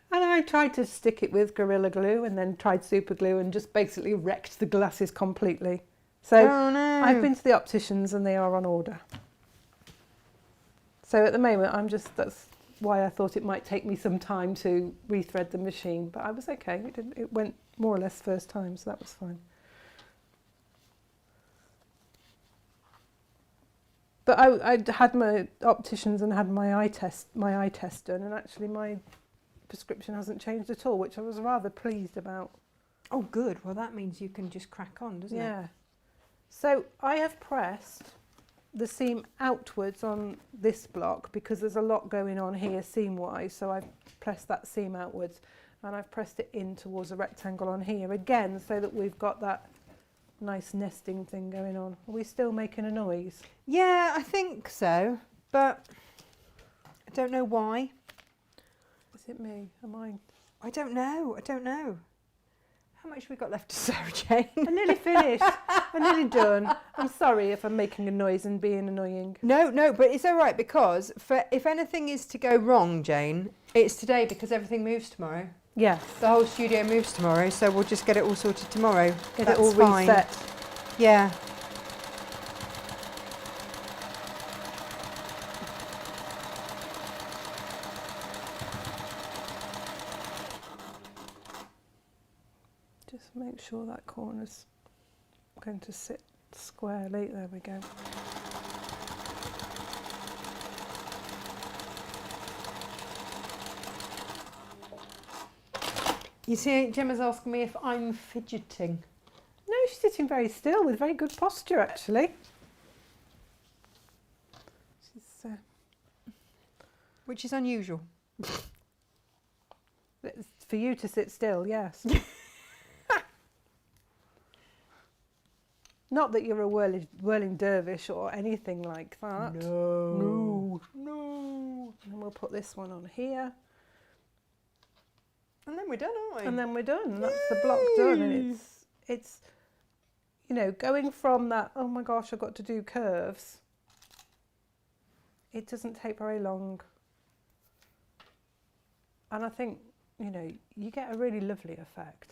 And I tried to stick it with Gorilla Glue and then tried super glue and just basically wrecked the glasses completely. So I've been to the opticians and they are on order. So at the moment that's why I thought it might take me some time to rethread the machine, but I was okay. It went more or less first time, so that was fine. But I had my opticians and had my eye test done, and actually my prescription hasn't changed at all, which I was rather pleased about. Oh, good. Well, that means you can just crack on, doesn't it? Yeah. So I have pressed the seam outwards on this block because there's a lot going on here seam-wise. So I've pressed that seam outwards, and I've pressed it in towards a rectangle on here again, so that we've got that nice nesting thing going on. Are we still making a noise? Yeah, I think so, but I don't know why. Is it me? Am I? I don't know. How much have we got left to sew, Jane? I'm nearly finished. I'm nearly done. I'm sorry if I'm making a noise and being annoying. No, but it's all right because if anything is to go wrong, Jane, it's today because everything moves tomorrow. Yes. The whole studio moves tomorrow, so we'll just get it all sorted tomorrow. Get it all reset. Yeah. Just make sure that corner's going to sit squarely. There we go. You see, Gemma's asking me if I'm fidgeting. No, she's sitting very still with very good posture, actually. She's, which is unusual. for you to sit still, yes. Not that you're a whirling dervish or anything like that. No. And we'll put this one on here. And then we're done, aren't we? And then we're done. And that's the block done. And it's, you know, going from that, oh my gosh, I've got to do curves. It doesn't take very long. And I think, you know, you get a really lovely effect.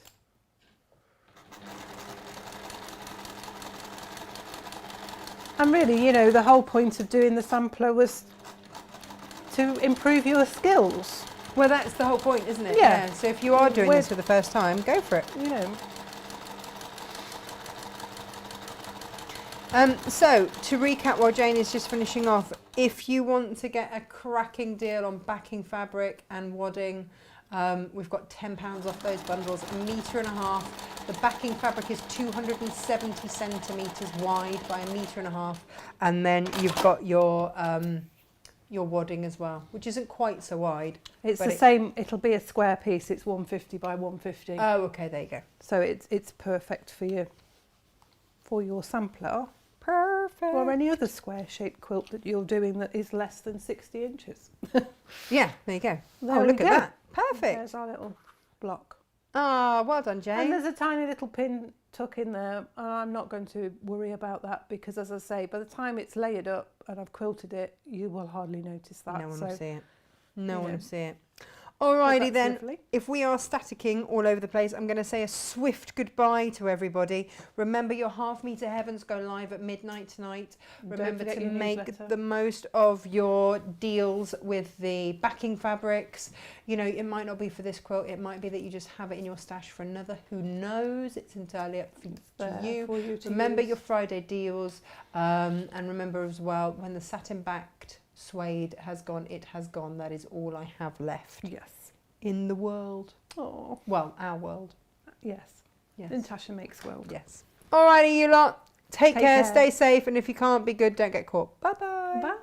And really, you know, the whole point of doing the sampler was to improve your skills. Well, that's the whole point, isn't it? Yeah. So if you are doing this for the first time, go for it. You know. So, to recap while Jane is just finishing off, if you want to get a cracking deal on backing fabric and wadding, we've got £10 off those bundles, 1.5 meters. The backing fabric is 270 centimetres wide by 1.5 meters. And then you've got your wadding as well, which isn't quite so wide. It's the same, it'll be a square piece, it's 150 by 150. Oh, okay, there you go. So it's perfect for you, for your sampler. Perfect. Or any other square shaped quilt that you're doing that is less than 60 inches. Yeah, there you go. There oh, we look go. at that. Perfect. There's our little block. Ah, well done, Jane. And there's a tiny little pin tuck in there. And I'm not going to worry about that because, as I say, by the time it's layered up and I've quilted it, you will hardly notice that. No one will see it. No yeah. one will see it. Alrighty then, lovely. if we are staticking all over the place, I'm going to say a swift goodbye to everybody. Remember, your half meter heavens go live at midnight tonight. Remember to make the most of your deals with the backing fabrics. You know, it might not be for this quilt, it might be that you just have it in your stash for another. Who knows? It's entirely up to you. Remember your Friday deals, and remember as well, when the satin backed suede has gone, it has gone. That is all I have left. Yes. In the world. Oh. Well, our world. Yes. Yes. Natasha makes world. Yes. Alrighty, you lot. Take care, stay safe, and if you can't be good, don't get caught. Bye-bye. Bye.